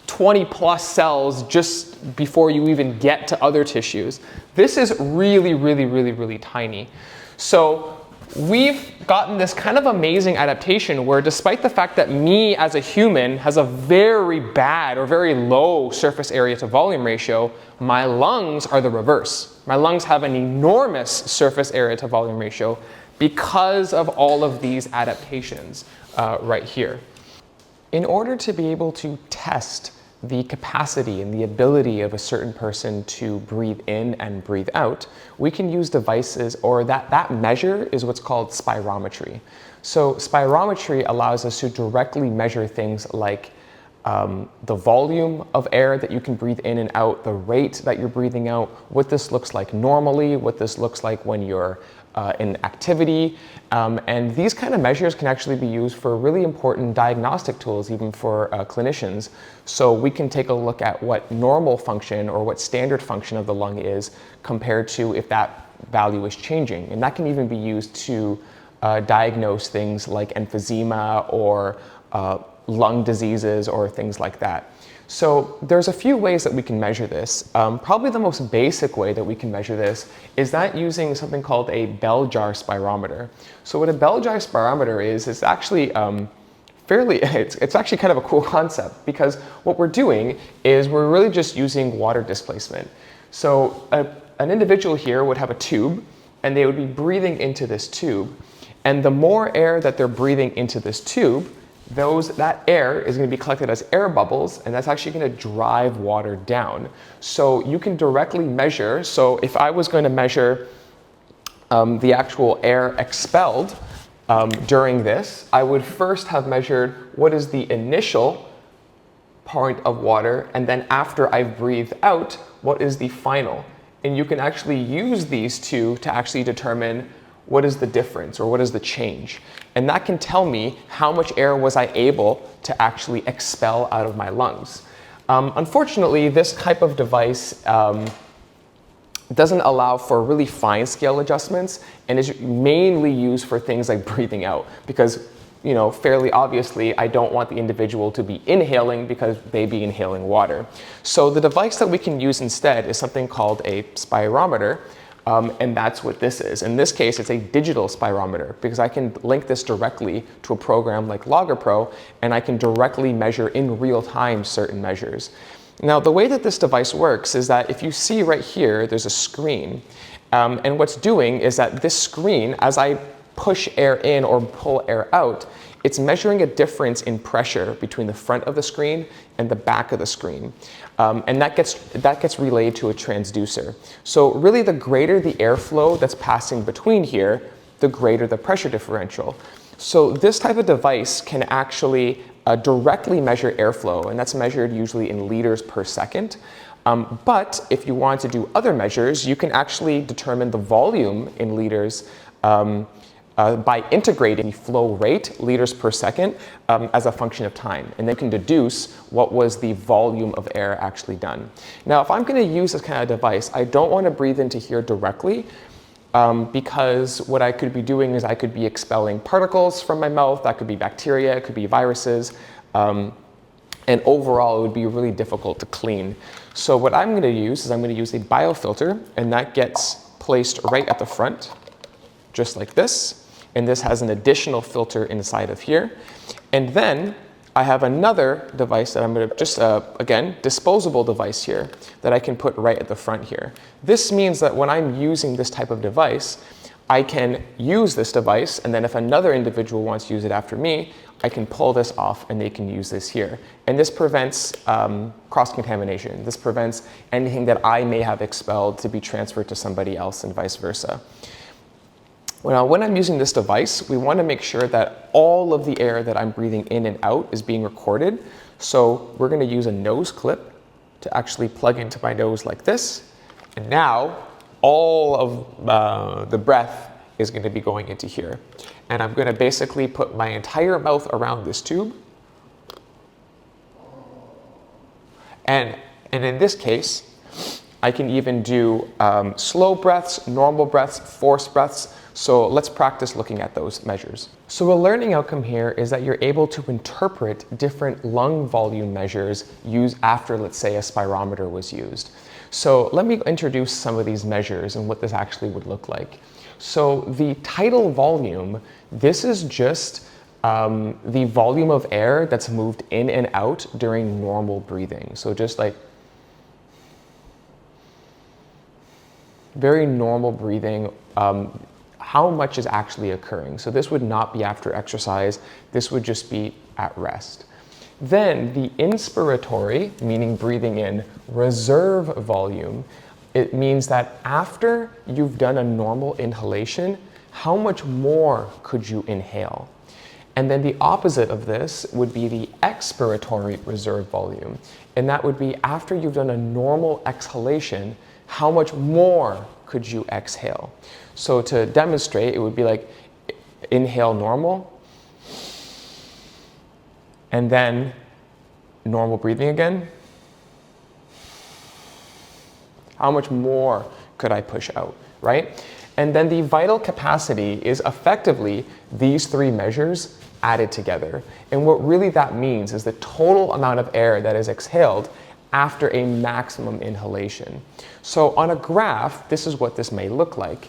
20 plus cells just before you even get to other tissues. This is really, really, really, really tiny. So we've gotten this kind of amazing adaptation where, despite the fact that me as a human has a very bad or very low surface area to volume ratio, my lungs are the reverse. My lungs have an enormous surface area to volume ratio because of all of these adaptations right here. In order to be able to test the capacity and the ability of a certain person to breathe in and breathe out, we can use devices, or that measure is what's called spirometry. So spirometry allows us to directly measure things like the volume of air that you can breathe in and out, the rate that you're breathing out, what this looks like normally, what this looks like when you're in activity. And these kind of measures can actually be used for really important diagnostic tools, even for clinicians. So we can take a look at what normal function or what standard function of the lung is compared to if that value is changing. And that can even be used to diagnose things like emphysema or lung diseases or things like that. So there's a few ways that we can measure this. Probably the most basic way that we can measure this is that using something called a bell jar spirometer. So what a bell jar spirometer is, it's actually it's actually kind of a cool concept, because what we're doing is we're really just using water displacement. So an individual here would have a tube, and they would be breathing into this tube. And the more air that they're breathing into this tube, that air is going to be collected as air bubbles, and that's actually going to drive water down. So you can directly measure. So if I was going to measure the actual air expelled during this, I would first have measured what is the initial point of water, and then after I've breathed out, what is the final. And you can actually use these two to actually determine what is the difference or what is the change. And that can tell me how much air was I able to actually expel out of my lungs. Unfortunately, this type of device doesn't allow for really fine scale adjustments, and is mainly used for things like breathing out, because fairly obviously, I don't want the individual to be inhaling because they be inhaling water. So the device that we can use instead is something called a spirometer, and that's what this is. In this case, it's a digital spirometer, because I can link this directly to a program like Logger Pro, and I can directly measure in real time certain measures. Now, the way that this device works is that if you see right here, there's a screen. And what's doing is that this screen, as I push air in or pull air out, it's measuring a difference in pressure between the front of the screen and the back of the screen. And that gets relayed to a transducer. So really, the greater the airflow that's passing between here, the greater the pressure differential. So this type of device can actually directly measure airflow, and that's measured usually in liters per second. But if you want to do other measures, you can actually determine the volume in liters by integrating the flow rate, liters per second, as a function of time. And then you can deduce what was the volume of air actually done. Now, if I'm going to use this kind of device, I don't want to breathe into here directly, because what I could be doing is I could be expelling particles from my mouth. That could be bacteria, it could be viruses. And overall, it would be really difficult to clean. So what I'm going to use is I'm going to use a biofilter, and that gets placed right at the front, just like this. And this has an additional filter inside of here. And then I have another device that I'm going to just, again, disposable device here that I can put right at the front here. This means that when I'm using this type of device, I can use this device, and then if another individual wants to use it after me, I can pull this off and they can use this here. And this prevents cross-contamination. This prevents anything that I may have expelled to be transferred to somebody else and vice versa. Now, when I'm using this device, we want to make sure that all of the air that I'm breathing in and out is being recorded. So we're going to use a nose clip to actually plug into my nose like this. And now all of the breath is going to be going into here. And I'm going to basically put my entire mouth around this tube. And in this case, I can even do slow breaths, normal breaths, forced breaths. So let's practice looking at those measures. So a learning outcome here is that you're able to interpret different lung volume measures used after, let's say, a spirometer was used. So let me introduce some of these measures and what this actually would look like. So the tidal volume, this is just the volume of air that's moved in and out during normal breathing. So just like very normal breathing, how much is actually occurring. So this would not be after exercise, this would just be at rest. Then the inspiratory, meaning breathing in, reserve volume, it means that after you've done a normal inhalation, how much more could you inhale? And then the opposite of this would be the expiratory reserve volume. And that would be after you've done a normal exhalation, how much more could you exhale? So to demonstrate, it would be like inhale normal, and then normal breathing again. How much more could I push out, right? And then the vital capacity is effectively these three measures added together. And what really that means is the total amount of air that is exhaled after a maximum inhalation. So on a graph, this is what this may look like.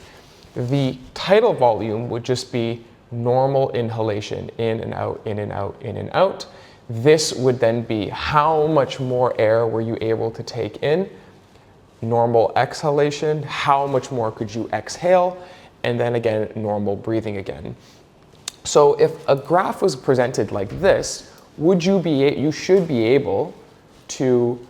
The tidal volume would just be normal inhalation, in and out, in and out, in and out. This would then be how much more air were you able to take in. Normal exhalation, how much more could you exhale, and then again, normal breathing again. So if a graph was presented like this, you should be able to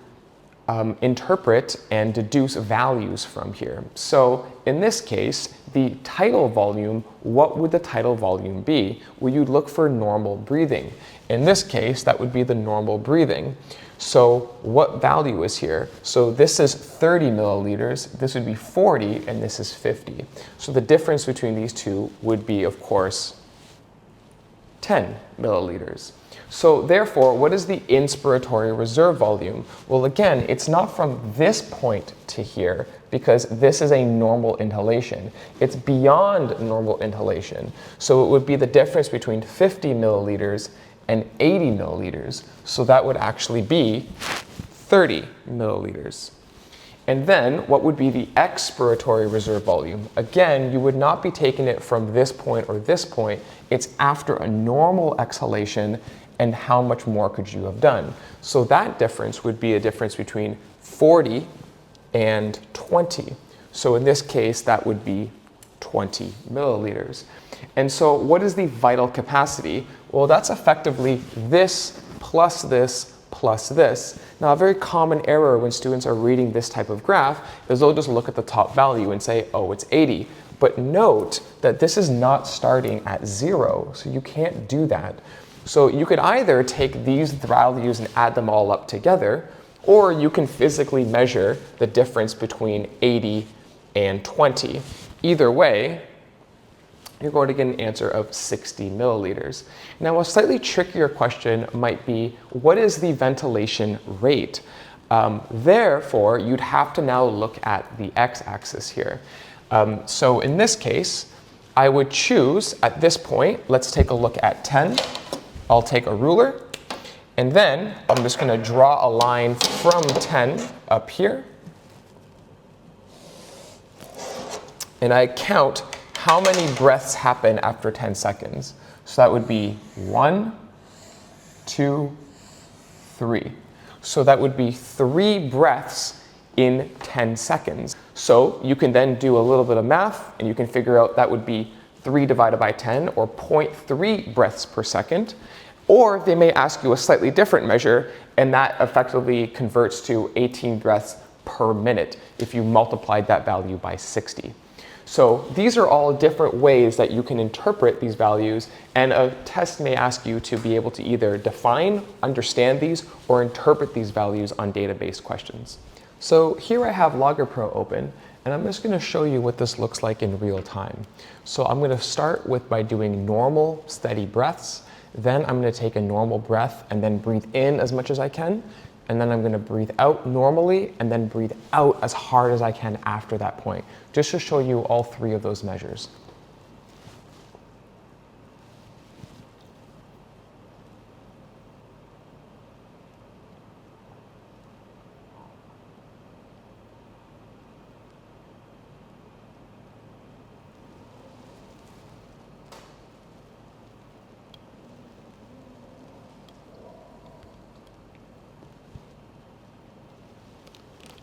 interpret and deduce values from here. So in this case, the tidal volume, what would the tidal volume be? Well, you'd look for normal breathing. In this case, that would be the normal breathing. So what value is here? So this is 30 milliliters, this would be 40, and this is 50. So the difference between these two would be, of course, 10 milliliters. So therefore, what is the inspiratory reserve volume? Well, again, it's not from this point to here, because this is a normal inhalation. It's beyond normal inhalation. So it would be the difference between 50 milliliters and 80 milliliters. So that would actually be 30 milliliters. And then what would be the expiratory reserve volume? Again, you would not be taking it from this point or this point. It's after a normal exhalation, and how much more could you have done? So that difference would be a difference between 40 and 20. So in this case, that would be 20 milliliters. And so what is the vital capacity? Well, that's effectively this plus this plus this. Now, a very common error when students are reading this type of graph is they'll just look at the top value and say, oh, it's 80. But note that this is not starting at 0, so you can't do that. So you could either take these values and add them all up together, or you can physically measure the difference between 80 and 20. Either way, you're going to get an answer of 60 milliliters. Now, a slightly trickier question might be, what is the ventilation rate? Therefore, you'd have to now look at the x-axis here. So in this case, I would choose, at this point, let's take a look at 10. I'll take a ruler, and then I'm just going to draw a line from 10 up here. And I count how many breaths happen after 10 seconds. So that would be 1, 2, 3. So that would be 3 breaths in 10 seconds. So you can then do a little bit of math, and you can figure out that would be 3 divided by 10, or 0.3 breaths per second. Or they may ask you a slightly different measure, and that effectively converts to 18 breaths per minute if you multiplied that value by 60. So these are all different ways that you can interpret these values, and a test may ask you to be able to either define, understand these, or interpret these values on data-based questions. So here I have LoggerPro open, and I'm just going to show you what this looks like in real time. So I'm going to start by doing normal, steady breaths. Then I'm going to take a normal breath and then breathe in as much as I can. And then I'm going to breathe out normally and then breathe out as hard as I can after that point, just to show you all 3 of those measures.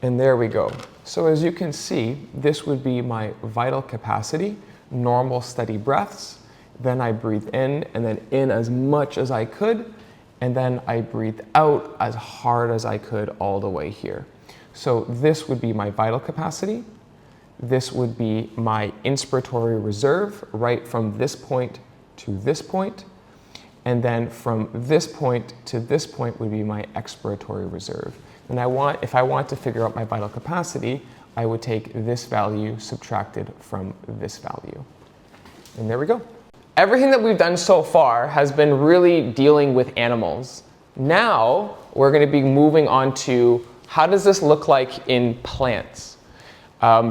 And there we go. So as you can see, this would be my vital capacity, normal steady breaths. Then I breathe in, and then in as much as I could, and then I breathe out as hard as I could all the way here. So this would be my vital capacity. This would be my inspiratory reserve, right from this point to this point. And then from this point to this point would be my expiratory reserve. And if I want to figure out my vital capacity, I would take this value subtracted from this value. And there we go. Everything that we've done so far has been really dealing with animals. Now we're going to be moving on to how does this look like in plants?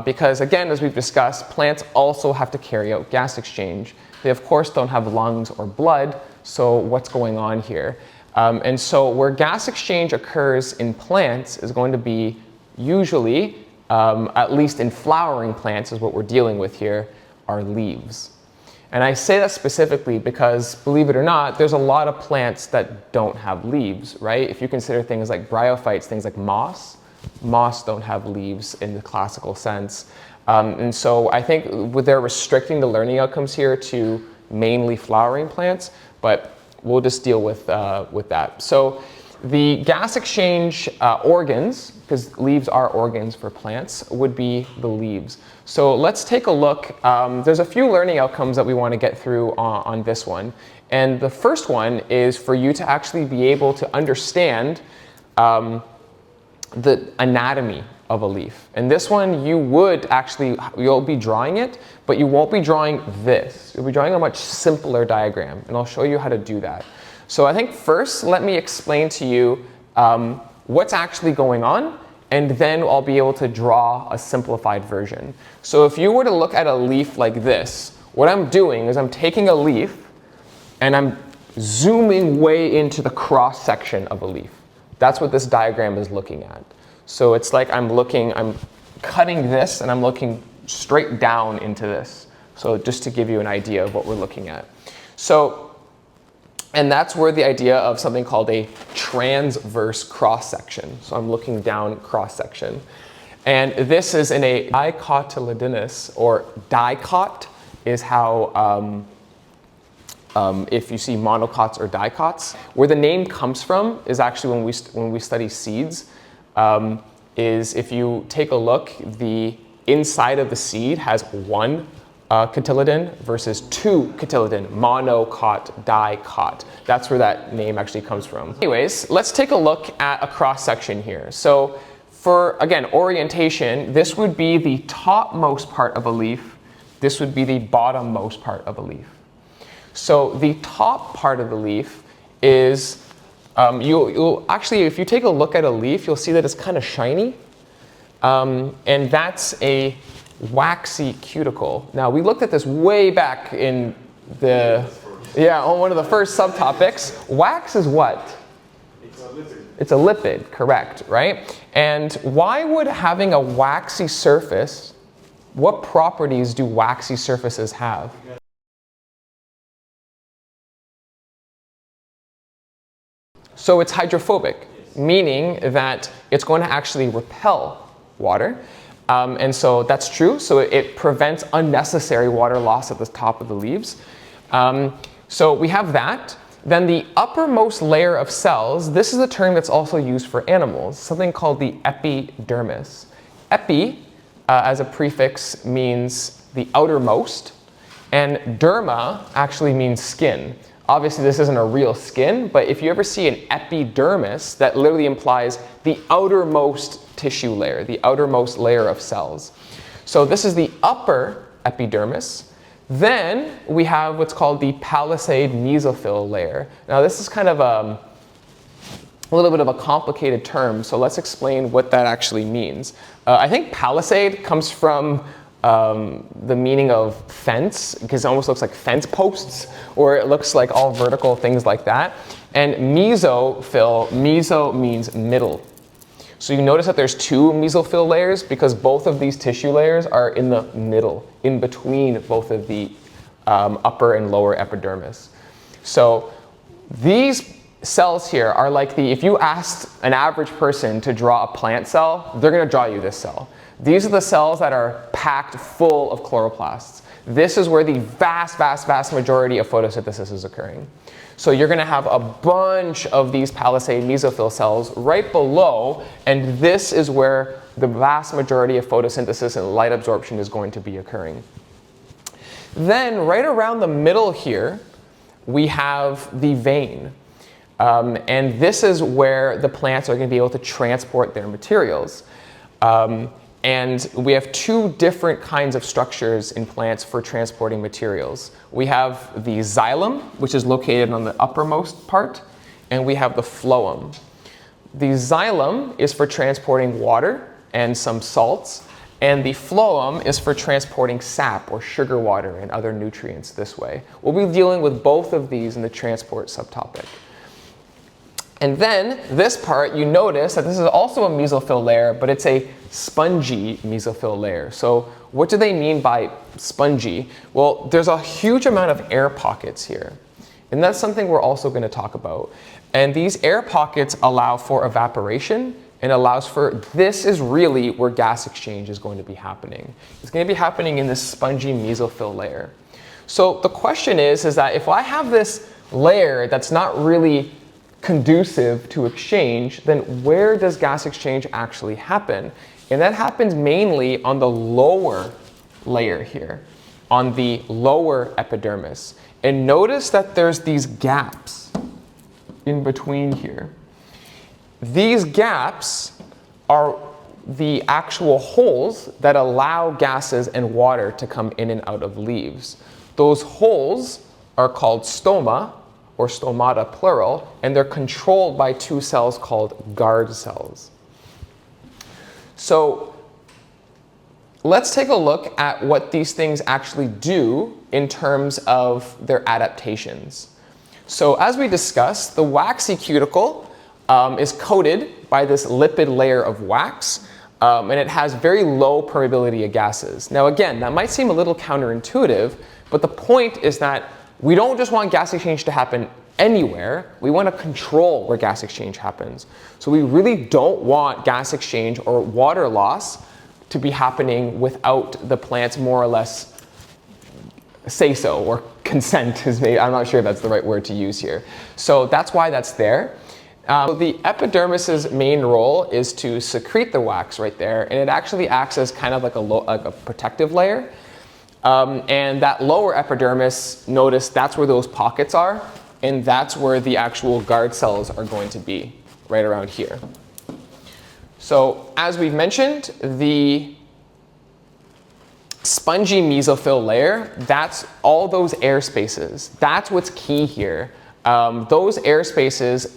Because again, as we've discussed, plants also have to carry out gas exchange. They of course don't have lungs or blood, so what's going on here? And so where gas exchange occurs in plants is going to be usually, at least in flowering plants is what we're dealing with here, are leaves. And I say that specifically because, believe it or not, there's a lot of plants that don't have leaves, right? If you consider things like bryophytes, things like moss don't have leaves in the classical sense. And so I think they're restricting the learning outcomes here to mainly flowering plants, but we'll just deal with that. So the gas exchange organs, because leaves are organs for plants, would be the leaves. So let's take a look. There's a few learning outcomes that we want to get through on this one. And the first one is for you to actually be able to understand the anatomy of a leaf. And this one you'll be drawing it, but you won't be drawing this. You'll be drawing a much simpler diagram, and I'll show you how to do that. So I think first, let me explain to you what's actually going on, and then I'll be able to draw a simplified version. So if you were to look at a leaf like this, what I'm doing is I'm taking a leaf and I'm zooming way into the cross section of a leaf. That's what this diagram is looking at. So it's like I'm cutting this and I'm looking straight down into this. So just to give you an idea of what we're looking at. So, and that's where the idea of something called a transverse cross section. So I'm looking down cross section. And this is in a dicotyledonous, or dicot is how, if you see monocots or dicots. Where the name comes from is actually when we study seeds, is if you take a look, the inside of the seed has one cotyledon versus two cotyledon, monocot, dicot. That's where that name actually comes from. Anyways, let's take a look at a cross section here. So for, again, orientation, this would be the topmost part of a leaf. This would be the bottommost part of a leaf. So the top part of the leaf is, you'll actually, if you take a look at a leaf, you'll see that it's kind of shiny. And that's a waxy cuticle. Now, we looked at this way back in on one of the first subtopics. Wax is what? It's a lipid. It's a lipid, correct, right? And why would having a waxy surface, what properties do waxy surfaces have? So it's hydrophobic, meaning that it's going to actually repel water. And so that's true. So it prevents unnecessary water loss at the top of the leaves. So we have that. Then the uppermost layer of cells, this is a term that's also used for animals, something called the epidermis. Epi, as a prefix, means the outermost, and derma actually means skin. Obviously, this isn't a real skin, but if you ever see an epidermis, that literally implies the outermost tissue layer, the outermost layer of cells. So this is the upper epidermis. Then we have what's called the palisade mesophyll layer. Now this is kind of a little bit of a complicated term, so let's explain what that actually means. I think palisade comes from the meaning of fence, because it almost looks like fence posts, or it looks like all vertical things like that. And mesophyll, meso means middle. So you notice that there's two mesophyll layers because both of these tissue layers are in the middle, in between both of the upper and lower epidermis. So these cells here are like if you asked an average person to draw a plant cell, they're going to draw you this cell. These are the cells that are packed full of chloroplasts. This is where the vast, vast, vast majority of photosynthesis is occurring. So you're going to have a bunch of these palisade mesophyll cells right below, and this is where the vast majority of photosynthesis and light absorption is going to be occurring. Then right around the middle here, we have the vein. And this is where the plants are going to be able to transport their materials. And we have two different kinds of structures in plants for transporting materials. We have the xylem, which is located on the uppermost part, and we have the phloem. The xylem is for transporting water and some salts, And the phloem is for transporting sap or sugar water and other nutrients this way. We'll be dealing with both of these in the transport subtopic. And then this part, you notice that this is also a mesophyll layer, but it's a spongy mesophyll layer. So what do they mean by spongy? Well, there's a huge amount of air pockets here. And that's something we're also going to talk about. And these air pockets allow for evaporation and allows for, this is really where gas exchange is going to be happening. It's going to be happening in this spongy mesophyll layer. So the question is that if I have this layer that's not really conducive to exchange, then where does gas exchange actually happen? And that happens mainly on the lower layer here, on the lower epidermis. And notice that there's these gaps in between here. These gaps are the actual holes that allow gases and water to come in and out of leaves. Those holes are called stoma, or stomata plural, and they're controlled by two cells called guard cells. So let's take a look at what these things actually do in terms of their adaptations. So as we discussed, the waxy cuticle is coated by this lipid layer of wax, and it has very low permeability of gases. Now again, that might seem a little counterintuitive, but the point is that we don't just want gas exchange to happen anywhere, we want to control where gas exchange happens. So we really don't want gas exchange or water loss to be happening without the plants more or less say so, or consent is maybe, I'm not sure if that's the right word to use here. So that's why that's there. The epidermis's main role is to secrete the wax right there, and it actually acts as kind of like a protective layer. And that lower epidermis, notice that's where those pockets are, and that's where the actual guard cells are going to be, right around here. So as we've mentioned, the spongy mesophyll layer, that's all those air spaces. That's what's key here. Those air spaces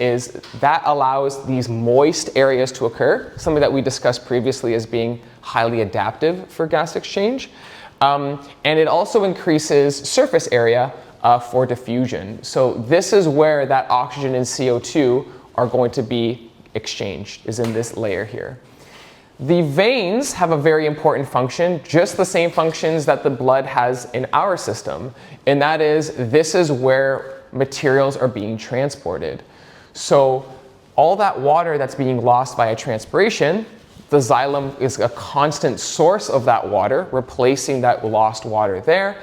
that allows these moist areas to occur, something that we discussed previously as being highly adaptive for gas exchange. And it also increases surface area for diffusion. So this is where that oxygen and CO2 are going to be exchanged, is in this layer here. The veins have a very important function, just the same functions that the blood has in our system, and that is, this is where materials are being transported. So all that water that's being lost via transpiration, the xylem is a constant source of that water, replacing that lost water there.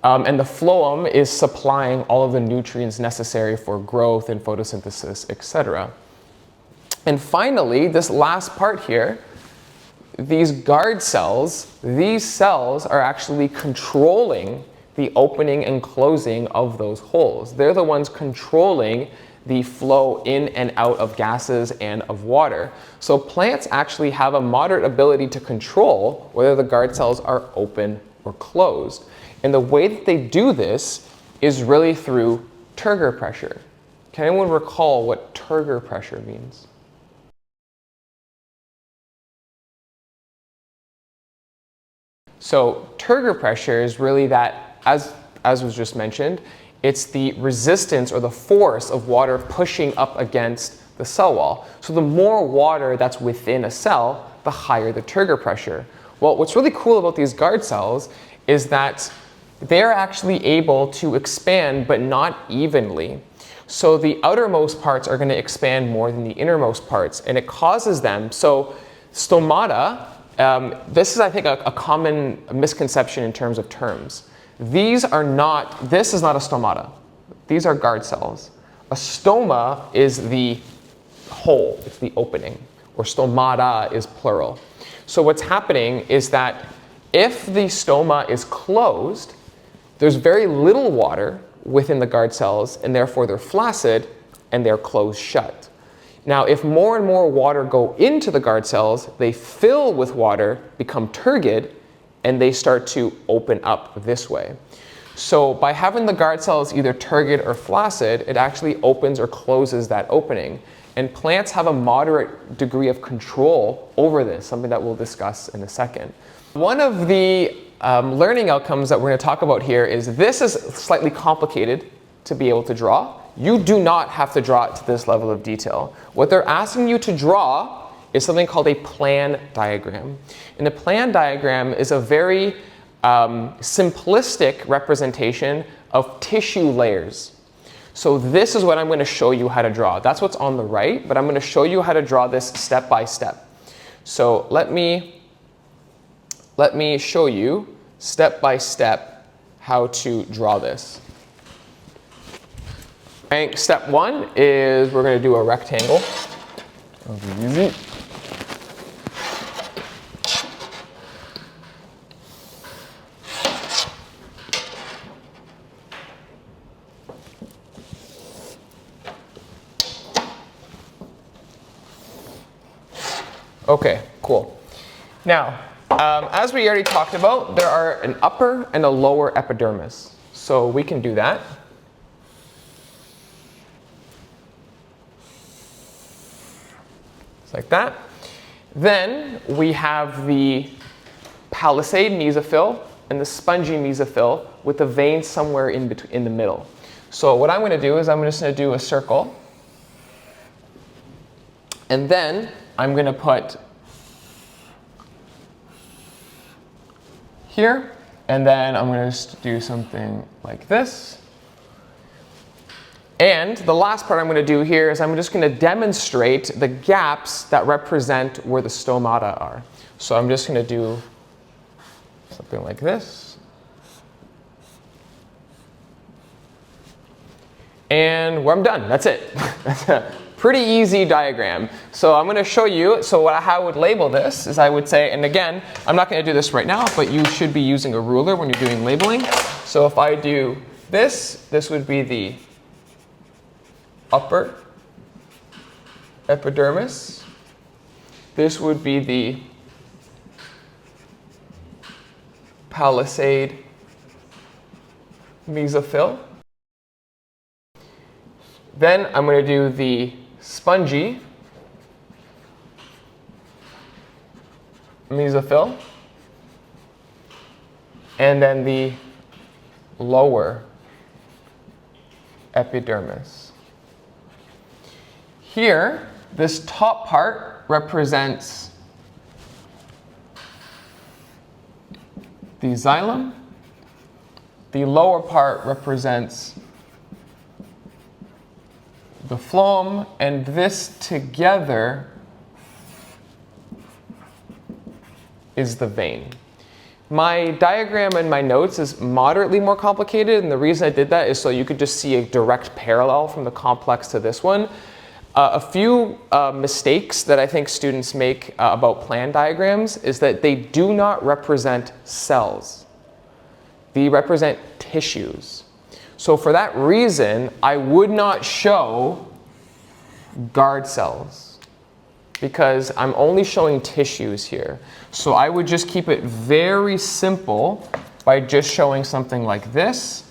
And the phloem is supplying all of the nutrients necessary for growth and photosynthesis, etc. And finally, this last part here, these guard cells, these cells are actually controlling the opening and closing of those holes. They're the ones controlling the flow in and out of gases and of water. So plants actually have a moderate ability to control whether the guard cells are open or closed. And the way that they do this is really through turgor pressure. Can anyone recall what turgor pressure means? So turgor pressure is really that, as was just mentioned, it's the resistance or the force of water pushing up against the cell wall. So the more water that's within a cell, the higher the turgor pressure. Well, what's really cool about these guard cells is that they're actually able to expand, but not evenly. So the outermost parts are going to expand more than the innermost parts, and it causes them. So stomata, this is, I think, a common misconception in terms of terms. This is not a stomata. These are guard cells. A stoma is the hole, it's the opening, or stomata is plural. So what's happening is that if the stoma is closed, there's very little water within the guard cells, and therefore they're flaccid and they're closed shut. Now, if more and more water go into the guard cells, they fill with water, become turgid, and they start to open up this way. So by having the guard cells either turgid or flaccid, it actually opens or closes that opening. And plants have a moderate degree of control over this, something that we'll discuss in a second. One of the learning outcomes that we're going to talk about here is this is slightly complicated to be able to draw. You do not have to draw it to this level of detail. What they're asking you to draw is something called a plan diagram. And a plan diagram is a very simplistic representation of tissue layers. So this is what I'm going to show you how to draw. That's what's on the right, but I'm going to show you how to draw this step by step. So let me show you step by step how to draw this. Okay, step one is we're going to do a rectangle. That'll be easy. Okay, cool. Now, as we already talked about, there are an upper and a lower epidermis. So we can do that. Just like that. Then we have the palisade mesophyll and the spongy mesophyll with the vein somewhere in the middle. So what I'm going to do is I'm just going to do a circle. And then I'm going to put here, and then I'm going to just do something like this. And the last part I'm going to do here is I'm just going to demonstrate the gaps that represent where the stomata are. So I'm just going to do something like this. And I'm done. That's it. That's a pretty easy diagram. So I'm going to show you, so how I would label this is I would say, and again, I'm not going to do this right now, but you should be using a ruler when you're doing labeling. So if I do this, this would be the upper epidermis. This would be the palisade mesophyll. Then I'm going to do the spongy mesophyll, and then the lower epidermis. Here, this top part represents the xylem. The lower part represents the phloem, and this together is the vein. My diagram in my notes is moderately more complicated, and the reason I did that is so you could just see a direct parallel from the complex to this one. A few mistakes that I think students make about plan diagrams is that they do not represent cells. They represent tissues. So for that reason, I would not show guard cells because I'm only showing tissues here. So I would just keep it very simple by just showing something like this,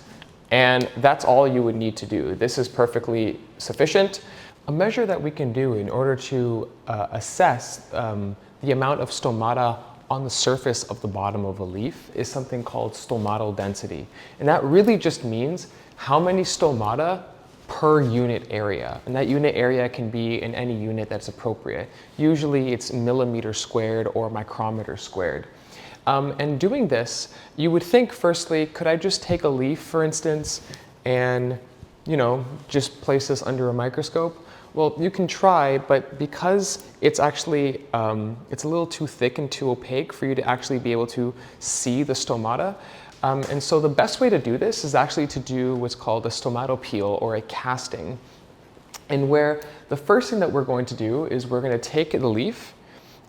and that's all you would need to do. This is perfectly sufficient. A measure that we can do in order to assess the amount of stomata on the surface of the bottom of a leaf is something called stomatal density. And that really just means how many stomata per unit area. And that unit area can be in any unit that's appropriate. Usually it's millimeters squared or micrometers squared. And doing this, you would think firstly, could I just take a leaf, for instance, and just place this under a microscope? Well, you can try, but because it's actually, it's a little too thick and too opaque for you to actually be able to see the stomata. And so the best way to do this is actually to do what's called a stomatopeel or a casting. And where the first thing that we're going to do is we're going to take the leaf,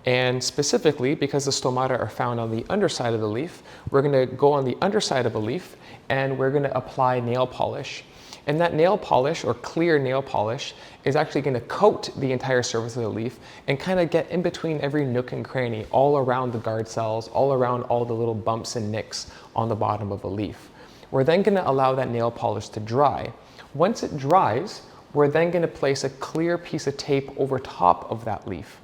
and specifically because the stomata are found on the underside of the leaf, we're going to go on the underside of a leaf and we're going to apply nail polish. And that nail polish, or clear nail polish, is actually going to coat the entire surface of the leaf and kind of get in between every nook and cranny, all around the guard cells, all around all the little bumps and nicks on the bottom of a leaf. We're then going to allow that nail polish to dry. Once it dries, we're then going to place a clear piece of tape over top of that leaf.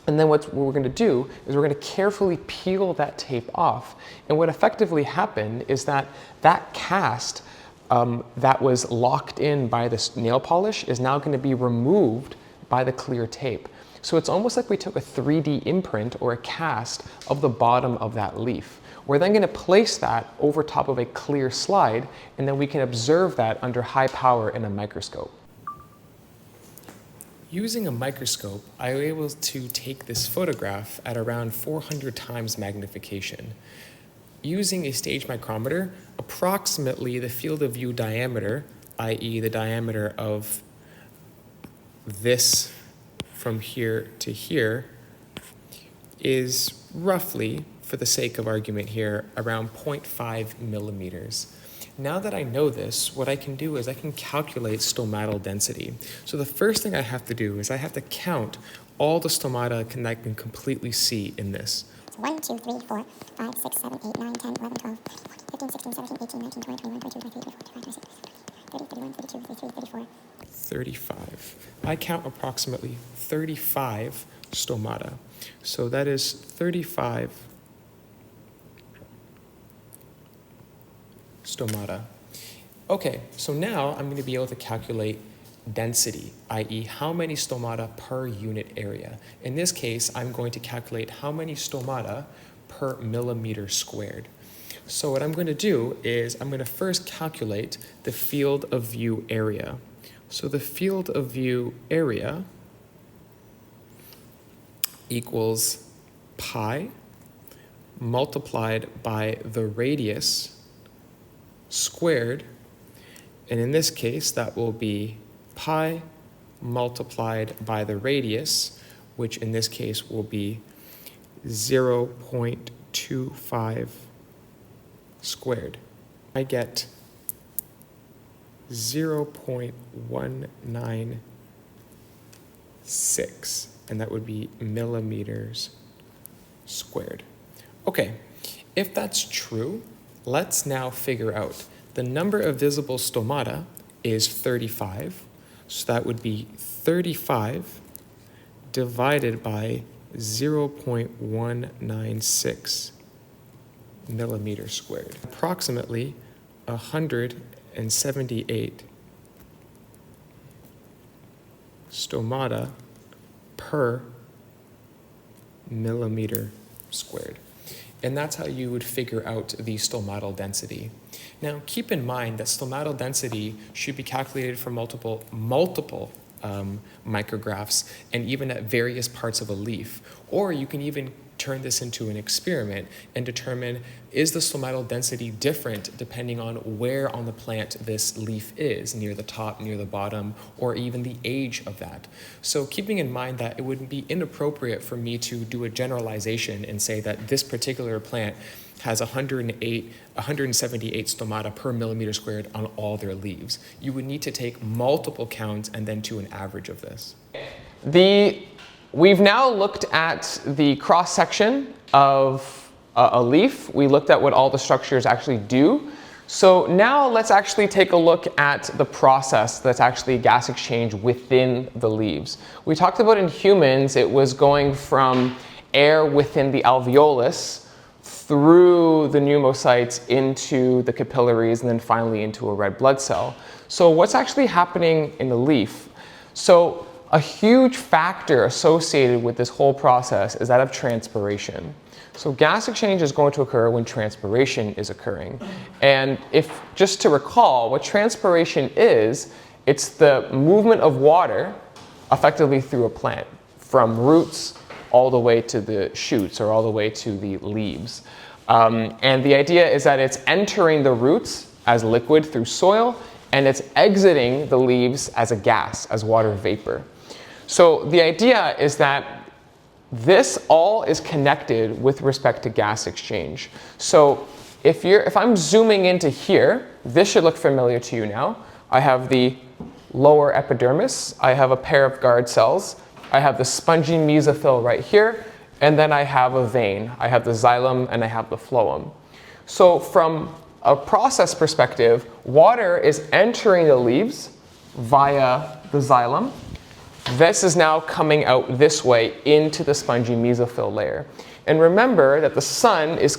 And then what we're going to do is we're going to carefully peel that tape off. And what effectively happened is that that cast that was locked in by this nail polish is now going to be removed by the clear tape. So it's almost like we took a 3D imprint or a cast of the bottom of that leaf. We're then going to place that over top of a clear slide, and then we can observe that under high power in a microscope. Using a microscope, I was able to take this photograph at around 400 times magnification. Using a stage micrometer, approximately the field of view diameter, i.e. the diameter of this from here to here, is roughly, for the sake of argument here, around 0.5 millimeters. Now that I know this, what I can do is I can calculate stomatal density. So the first thing I have to do is I have to count all the stomata that I can completely see in this. 1, 2, 3, 4, 5, 6, 7, 8, 9, 10, 11, 12, 15, 16, 17, 18, 19, 20, 21, 22, 23, 24, 25, 26, 30, 31, 32, 33, 34. 35. I count approximately 35 stomata. So that is 35 stomata. Okay, so now I'm going to be able to calculate density, i.e. how many stomata per unit area. In this case, I'm going to calculate how many stomata per millimeter squared. So what I'm going to do is I'm going to first calculate the field of view area. So the field of view area equals pi multiplied by the radius squared, and in this case that will be pi multiplied by the radius, which in this case will be 0.25 squared. I get 0.196, and that would be millimeters squared. Okay, if that's true, let's now figure out the number of visible stomata is 35, so that would be 35 divided by 0.196 millimeters squared, approximately 178 stomata per millimeter squared. And that's how you would figure out the stomatal density. Now, keep in mind that stomatal density should be calculated for multiple micrographs and even at various parts of a leaf. Or you can even turn this into an experiment and determine, is the stomatal density different depending on where on the plant this leaf is, near the top, near the bottom, or even the age of that. So keeping in mind that it would be inappropriate for me to do a generalization and say that this particular plant has 178 stomata per millimeter squared on all their leaves. You would need to take multiple counts and then do an average of this. We've now looked at the cross-section of a leaf. We looked at what all the structures actually do. So now let's actually take a look at the process that's actually gas exchange within the leaves. We talked about in humans, it was going from air within the alveolus through the pneumocytes into the capillaries and then finally into a red blood cell. So what's actually happening in the leaf? So a huge factor associated with this whole process is that of transpiration. So gas exchange is going to occur when transpiration is occurring. And just to recall, what transpiration is, it's the movement of water effectively through a plant, from roots all the way to the shoots or all the way to the leaves. And the idea is that it's entering the roots as liquid through soil, and it's exiting the leaves as a gas, as water vapor. So the idea is that this all is connected with respect to gas exchange. So if I'm zooming into here, this should look familiar to you now. I have the lower epidermis, I have a pair of guard cells, I have the spongy mesophyll right here, and then I have a vein. I have the xylem and I have the phloem. So from a process perspective, water is entering the leaves via the xylem, this is now coming out this way into the spongy mesophyll layer. And remember that the sun is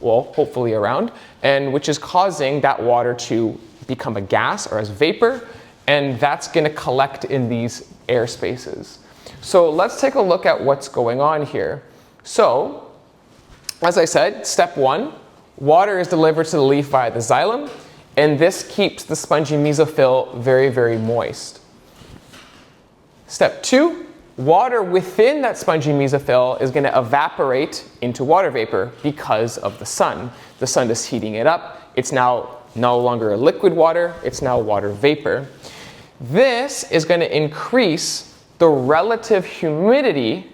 well, hopefully around, and which is causing that water to become a gas or as vapor, and that's going to collect in these air spaces. So let's take a look at what's going on here. So, as I said, step 1, water is delivered to the leaf via the xylem, and this keeps the spongy mesophyll very, very moist. Step 2, water within that spongy mesophyll is going to evaporate into water vapor because of the sun. The sun is heating it up. It's now no longer a liquid water, it's now water vapor. This is going to increase the relative humidity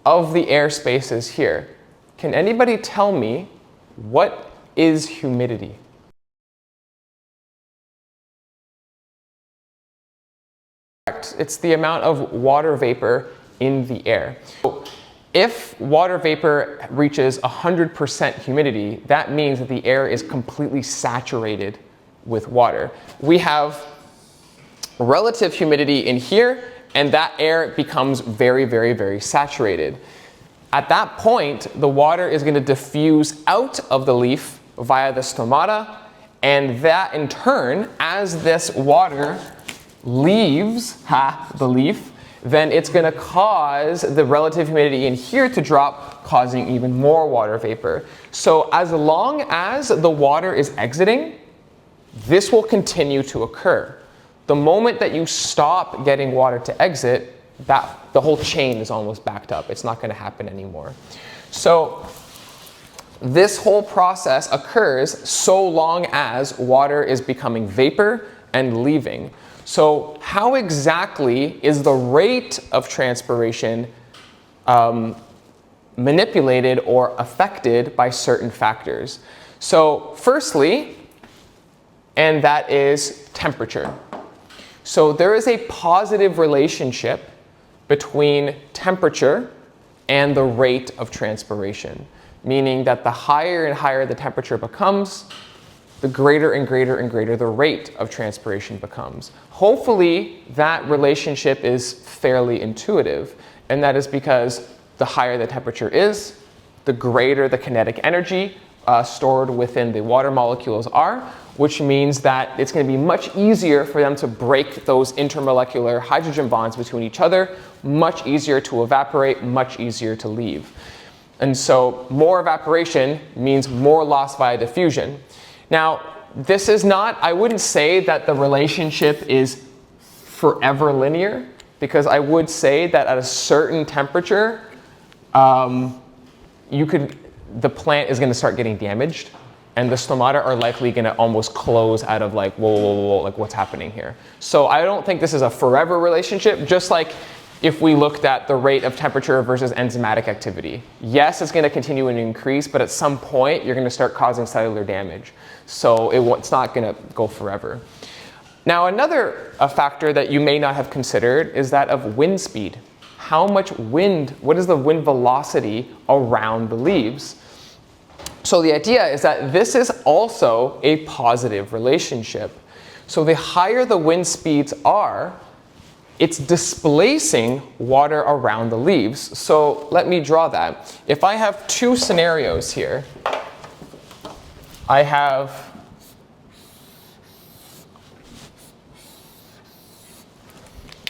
of the air spaces here. Can anybody tell me what is humidity? It's the amount of water vapor in the air. So if water vapor reaches 100% humidity, that means that the air is completely saturated with water. We have relative humidity in here, and that air becomes very, very, very saturated. At that point, the water is going to diffuse out of the leaf via the stomata, and that in turn, as this water leaves the leaf, then it's going to cause the relative humidity in here to drop, causing even more water vapor. So as long as the water is exiting, this will continue to occur. The moment that you stop getting water to exit, the whole chain is almost backed up. It's not going to happen anymore. So this whole process occurs so long as water is becoming vapor and leaving. So how exactly is the rate of transpiration manipulated or affected by certain factors? So firstly, and that is temperature. So there is a positive relationship between temperature and the rate of transpiration, meaning that the higher and higher the temperature becomes, the greater and greater and greater the rate of transpiration becomes. Hopefully that relationship is fairly intuitive, and that is because the higher the temperature is, the greater the kinetic energy stored within the water molecules are, which means that it's going to be much easier for them to break those intermolecular hydrogen bonds between each other, much easier to evaporate, much easier to leave. And so more evaporation means more loss via diffusion. Now, this is not, I wouldn't say that the relationship is forever linear, because I would say that at a certain temperature, the plant is going to start getting damaged, and the stomata are likely going to almost close out of like, whoa, whoa, whoa, like what's happening here. So I don't think this is a forever relationship, just like if we looked at the rate of temperature versus enzymatic activity. Yes, it's going to continue to increase, but at some point you're going to start causing cellular damage. So it's not going to go forever. Now another factor that you may not have considered is that of wind speed. How much wind, what is the wind velocity around the leaves? So the idea is that this is also a positive relationship. So the higher the wind speeds are, it's displacing water around the leaves. So let me draw that. If I have two scenarios here, I have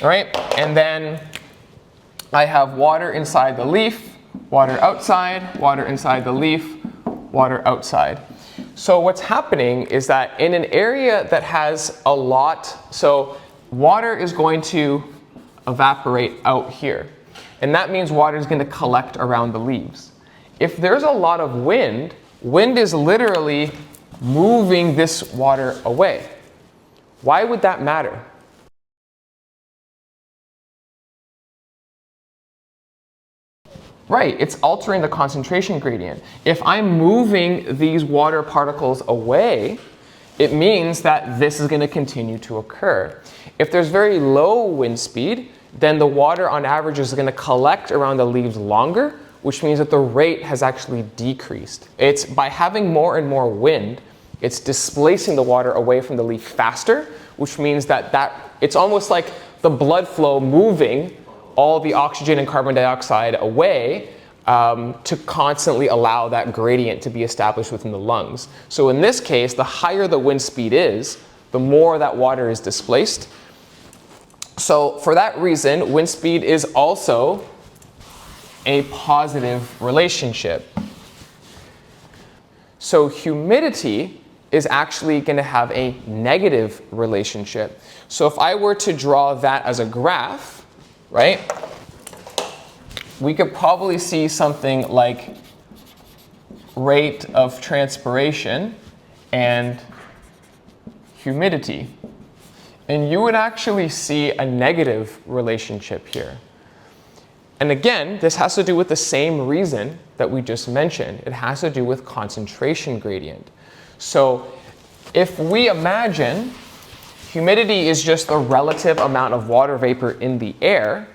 all right, and then I have water inside the leaf, water outside, water inside the leaf, water outside. So what's happening is that in an area that has a lot, so water is going to evaporate out here, and that means water is going to collect around the leaves. If there's a lot of wind, wind is literally moving this water away. Why would that matter? Right, it's altering the concentration gradient. If I'm moving these water particles away, it means that this is going to continue to occur. If there's very low wind speed, then the water on average is going to collect around the leaves longer, which means that the rate has actually decreased. It's by having more and more wind, it's displacing the water away from the leaf faster, which means that it's almost like the blood flow moving all the oxygen and carbon dioxide away to constantly allow that gradient to be established within the lungs. So in this case, the higher the wind speed is, the more that water is displaced. So for that reason, wind speed is also a positive relationship. So humidity is actually going to have a negative relationship. So if I were to draw that as a graph, right, we could probably see something like rate of transpiration and humidity. And you would actually see a negative relationship here. And again, this has to do with the same reason that we just mentioned. It has to do with concentration gradient. So if we imagine humidity is just the relative amount of water vapor in the air,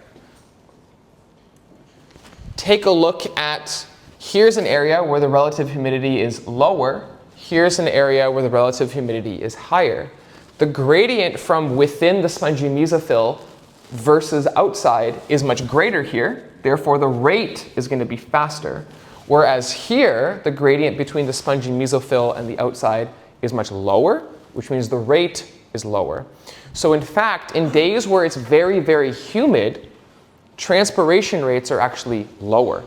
take a look at, here's an area where the relative humidity is lower. Here's an area where the relative humidity is higher. The gradient from within the spongy mesophyll versus outside is much greater here. Therefore, the rate is going to be faster. Whereas here, the gradient between the spongy mesophyll and the outside is much lower, which means the rate is lower. So in fact, in days where it's very, very humid, transpiration rates are actually lower.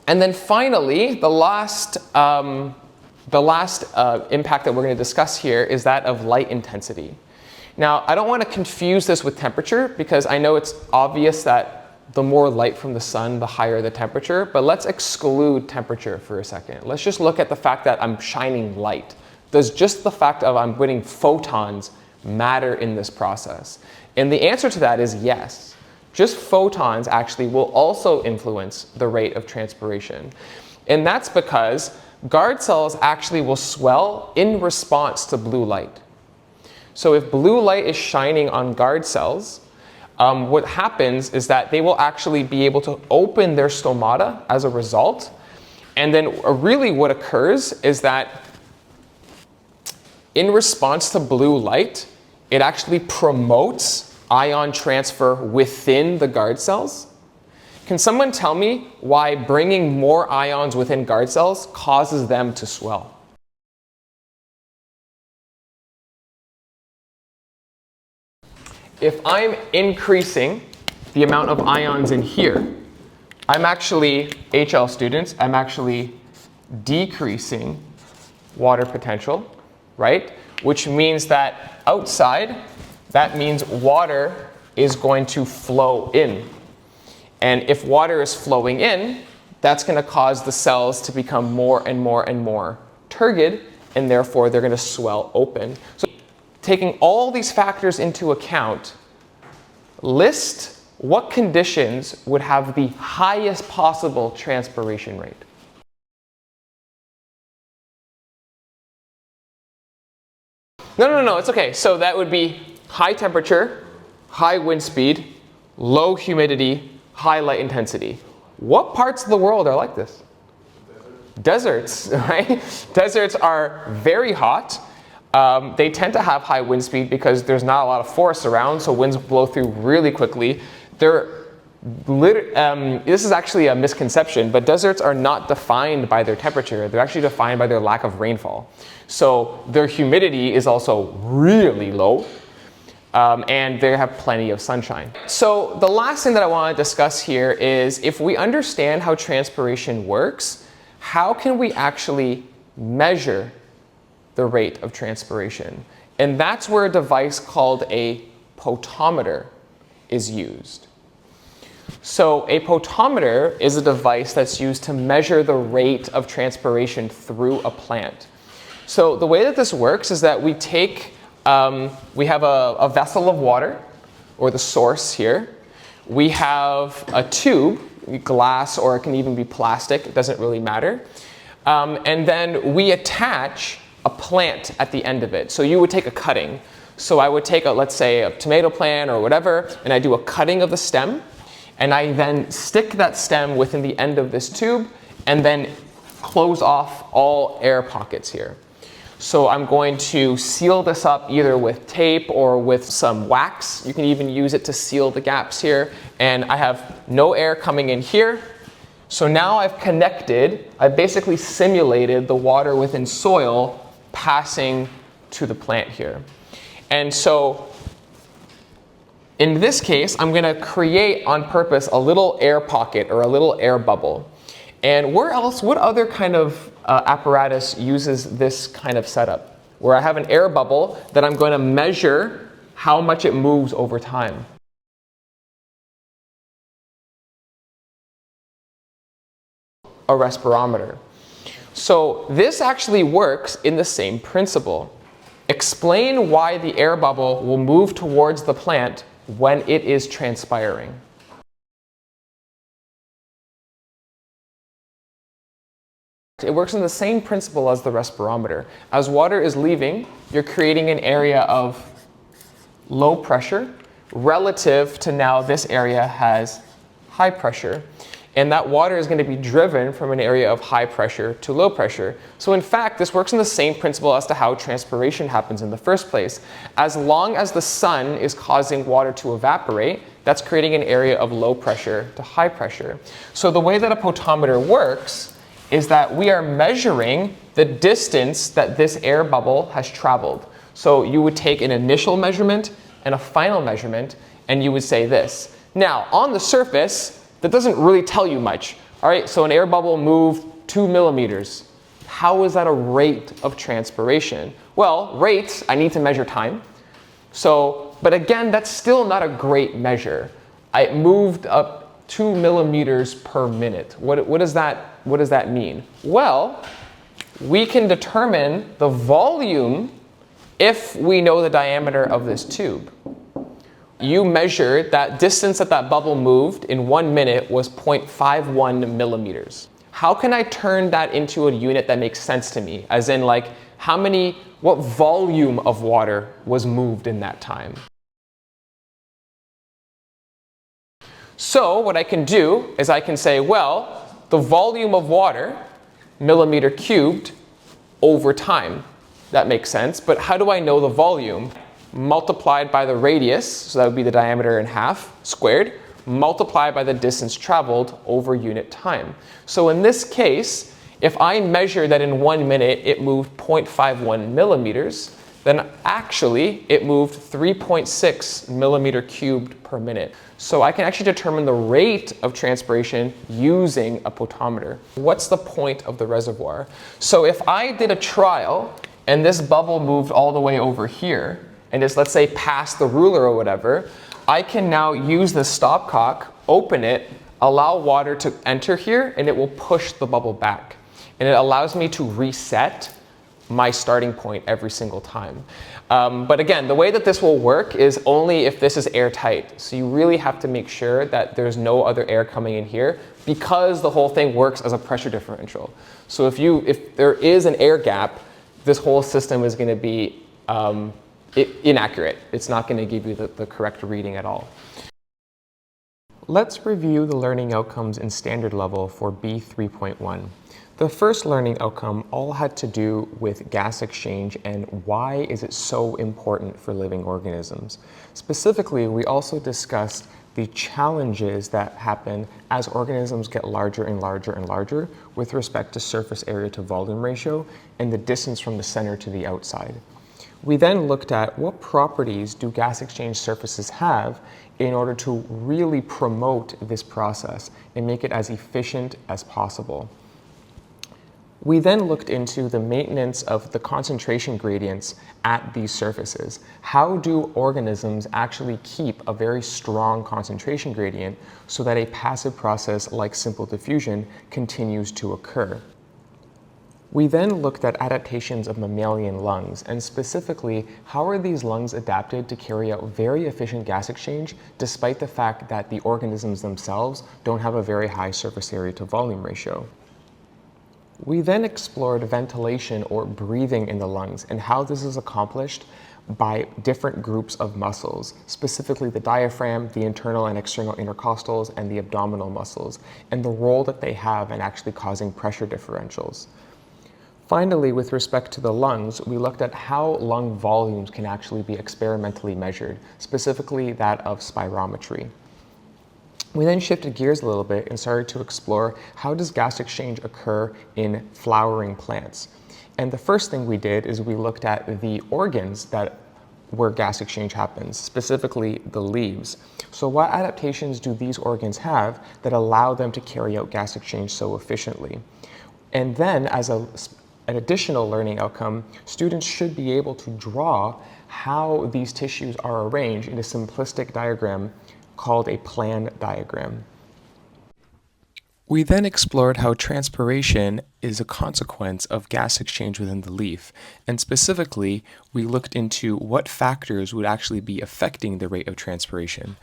And then finally, the last impact that we're going to discuss here is that of light intensity. Now, I don't want to confuse this with temperature because I know it's obvious that the more light from the sun, the higher the temperature, but let's exclude temperature for a second. Let's just look at the fact that I'm shining light. Does just the fact of I'm putting photons matter in this process? And the answer to that is yes. Just photons actually will also influence the rate of transpiration. And that's because guard cells actually will swell in response to blue light. So if blue light is shining on guard cells, what happens is that they will actually be able to open their stomata as a result. And then really what occurs is that in response to blue light, it actually promotes ion transfer within the guard cells. Can someone tell me why bringing more ions within guard cells causes them to swell? If I'm increasing the amount of ions in here, I'm actually, HL students, I'm actually decreasing water potential, right? Which means that outside, that means water is going to flow in. And if water is flowing in, that's going to cause the cells to become more and more and more turgid, and therefore they're going to swell open. So taking all these factors into account, list what conditions would have the highest possible transpiration rate. No, it's okay. So that would be high temperature, high wind speed, low humidity, high light intensity. What parts of the world are like this? Deserts, right? Deserts are very hot. They tend to have high wind speed because there's not a lot of forests around, so winds blow through really quickly. This is actually a misconception, but deserts are not defined by their temperature. They're actually defined by their lack of rainfall. So their humidity is also really low, and they have plenty of sunshine. So the last thing that I want to discuss here is if we understand how transpiration works, how can we actually measure the rate of transpiration? And that's where a device called a potometer is used. So a potometer is a device that's used to measure the rate of transpiration through a plant. So the way that this works is that we have a vessel of water, or the source here. We have a tube, glass, or it can even be plastic, it doesn't really matter. And then we attach a plant at the end of it. So you would take a cutting. So I would take, let's say, a tomato plant or whatever, and I do a cutting of the stem, and I then stick that stem within the end of this tube, and then close off all air pockets here. So I'm going to seal this up either with tape or with some wax. You can even use it to seal the gaps here. And I have no air coming in here. So now I've basically simulated the water within soil passing to the plant here. And so in this case, I'm going to create on purpose a little air pocket or a little air bubble. And what other kind of apparatus uses this kind of setup? Where I have an air bubble that I'm going to measure how much it moves over time. A respirometer. So this actually works in the same principle. Explain why the air bubble will move towards the plant when it is transpiring. It works in the same principle as the respirometer. As water is leaving, you're creating an area of low pressure relative to now this area has high pressure. And that water is going to be driven from an area of high pressure to low pressure. So in fact, this works in the same principle as to how transpiration happens in the first place. As long as the sun is causing water to evaporate, that's creating an area of low pressure to high pressure. So the way that a potometer works is that we are measuring the distance that this air bubble has traveled. So you would take an initial measurement and a final measurement, and you would say this. Now, on the surface, that doesn't really tell you much. All right, so an air bubble moved 2 millimeters. How is that a rate of transpiration? Well, rates, I need to measure time. So, but again, that's still not a great measure. It moved up 2 millimeters per minute. What does that mean? Well, we can determine the volume if we know the diameter of this tube. You measured that distance that bubble moved in 1 minute was 0.51 millimeters. How can I turn that into a unit that makes sense to me? As in, like, what volume of water was moved in that time? So what I can do is I can say, well, the volume of water, millimeter cubed, over time. That makes sense, but how do I know the volume? Multiplied by the radius, so that would be the diameter in half, squared, multiplied by the distance traveled over unit time. So in this case, if I measure that in 1 minute it moved 0.51 millimeters, then actually it moved 3.6 millimeter cubed per minute. So I can actually determine the rate of transpiration using a potometer. What's the point of the reservoir? So if I did a trial and this bubble moved all the way over here, and just, let's say, past the ruler or whatever, I can now use the stopcock, open it, allow water to enter here, and it will push the bubble back. And it allows me to reset my starting point every single time. But again, the way that this will work is only if this is airtight. So you really have to make sure that there's no other air coming in here, because the whole thing works as a pressure differential. So if there is an air gap, this whole system is going to be inaccurate. It's not going to give you the correct reading at all. Let's review the learning outcomes in standard level for B3.1. The first learning outcome all had to do with gas exchange and why is it so important for living organisms. Specifically, we also discussed the challenges that happen as organisms get larger and larger and larger with respect to surface area to volume ratio and the distance from the center to the outside. We then looked at what properties do gas exchange surfaces have in order to really promote this process and make it as efficient as possible. We then looked into the maintenance of the concentration gradients at these surfaces. How do organisms actually keep a very strong concentration gradient so that a passive process like simple diffusion continues to occur? We then looked at adaptations of mammalian lungs, and specifically, how are these lungs adapted to carry out very efficient gas exchange despite the fact that the organisms themselves don't have a very high surface area to volume ratio? We then explored ventilation or breathing in the lungs and how this is accomplished by different groups of muscles, specifically the diaphragm, the internal and external intercostals, and the abdominal muscles, and the role that they have in actually causing pressure differentials. Finally, with respect to the lungs, we looked at how lung volumes can actually be experimentally measured, specifically that of spirometry. We then shifted gears a little bit and started to explore how does gas exchange occur in flowering plants. And the first thing we did is we looked at the organs where gas exchange happens, specifically the leaves. So what adaptations do these organs have that allow them to carry out gas exchange so efficiently? And then as an additional learning outcome, students should be able to draw how these tissues are arranged in a simplistic diagram called a plan diagram. We then explored how transpiration is a consequence of gas exchange within the leaf, and specifically, we looked into what factors would actually be affecting the rate of transpiration.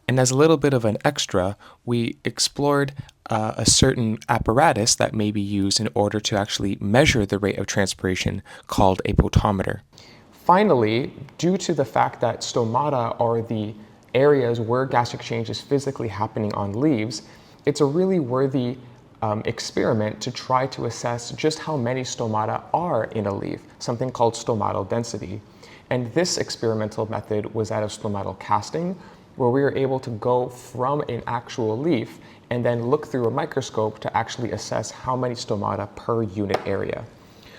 And as a little bit of an extra, we explored a certain apparatus that may be used in order to actually measure the rate of transpiration called a potometer. Finally, due to the fact that stomata are the areas where gas exchange is physically happening on leaves, it's a really worthy experiment to try to assess just how many stomata are in a leaf, something called stomatal density. And this experimental method was that of stomatal casting, where we were able to go from an actual leaf and then look through a microscope to actually assess how many stomata per unit area.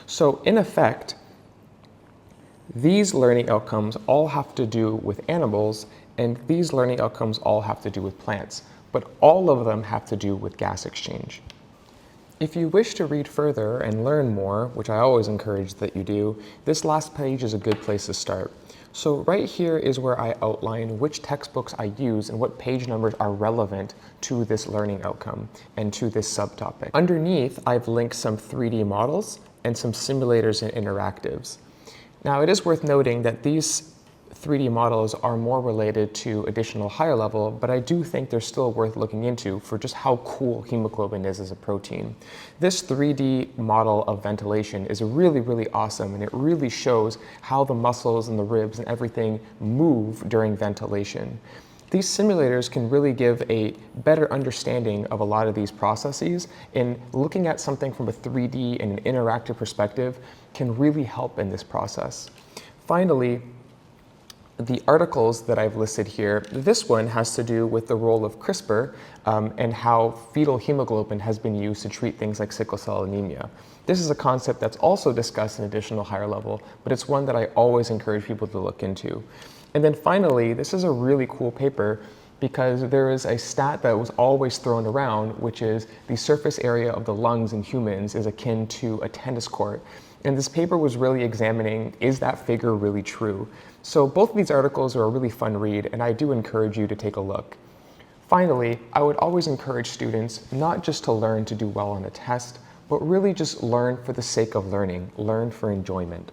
So in effect, these learning outcomes all have to do with animals, and these learning outcomes all have to do with plants, but all of them have to do with gas exchange. If you wish to read further and learn more, which I always encourage that you do, this last page is a good place to start. So right here is where I outline which textbooks I use and what page numbers are relevant to this learning outcome and to this subtopic. Underneath, I've linked some 3D models and some simulators and interactives. Now, it is worth noting that these 3D models are more related to additional higher level, but I do think they're still worth looking into for just how cool hemoglobin is as a protein. This 3D model of ventilation is really, really awesome, and it really shows how the muscles and the ribs and everything move during ventilation. These simulators can really give a better understanding of a lot of these processes, and looking at something from a 3D and an interactive perspective can really help in this process. Finally, the articles that I've listed here, this one has to do with the role of CRISPR and how fetal hemoglobin has been used to treat things like sickle cell anemia. This is a concept that's also discussed in additional higher level, but it's one that I always encourage people to look into. And then finally, this is a really cool paper because there is a stat that was always thrown around, which is the surface area of the lungs in humans is akin to a tennis court. And this paper was really examining, is that figure really true? So both of these articles are a really fun read, and I do encourage you to take a look. Finally, I would always encourage students not just to learn to do well on a test, but really just learn for the sake of learning, learn for enjoyment.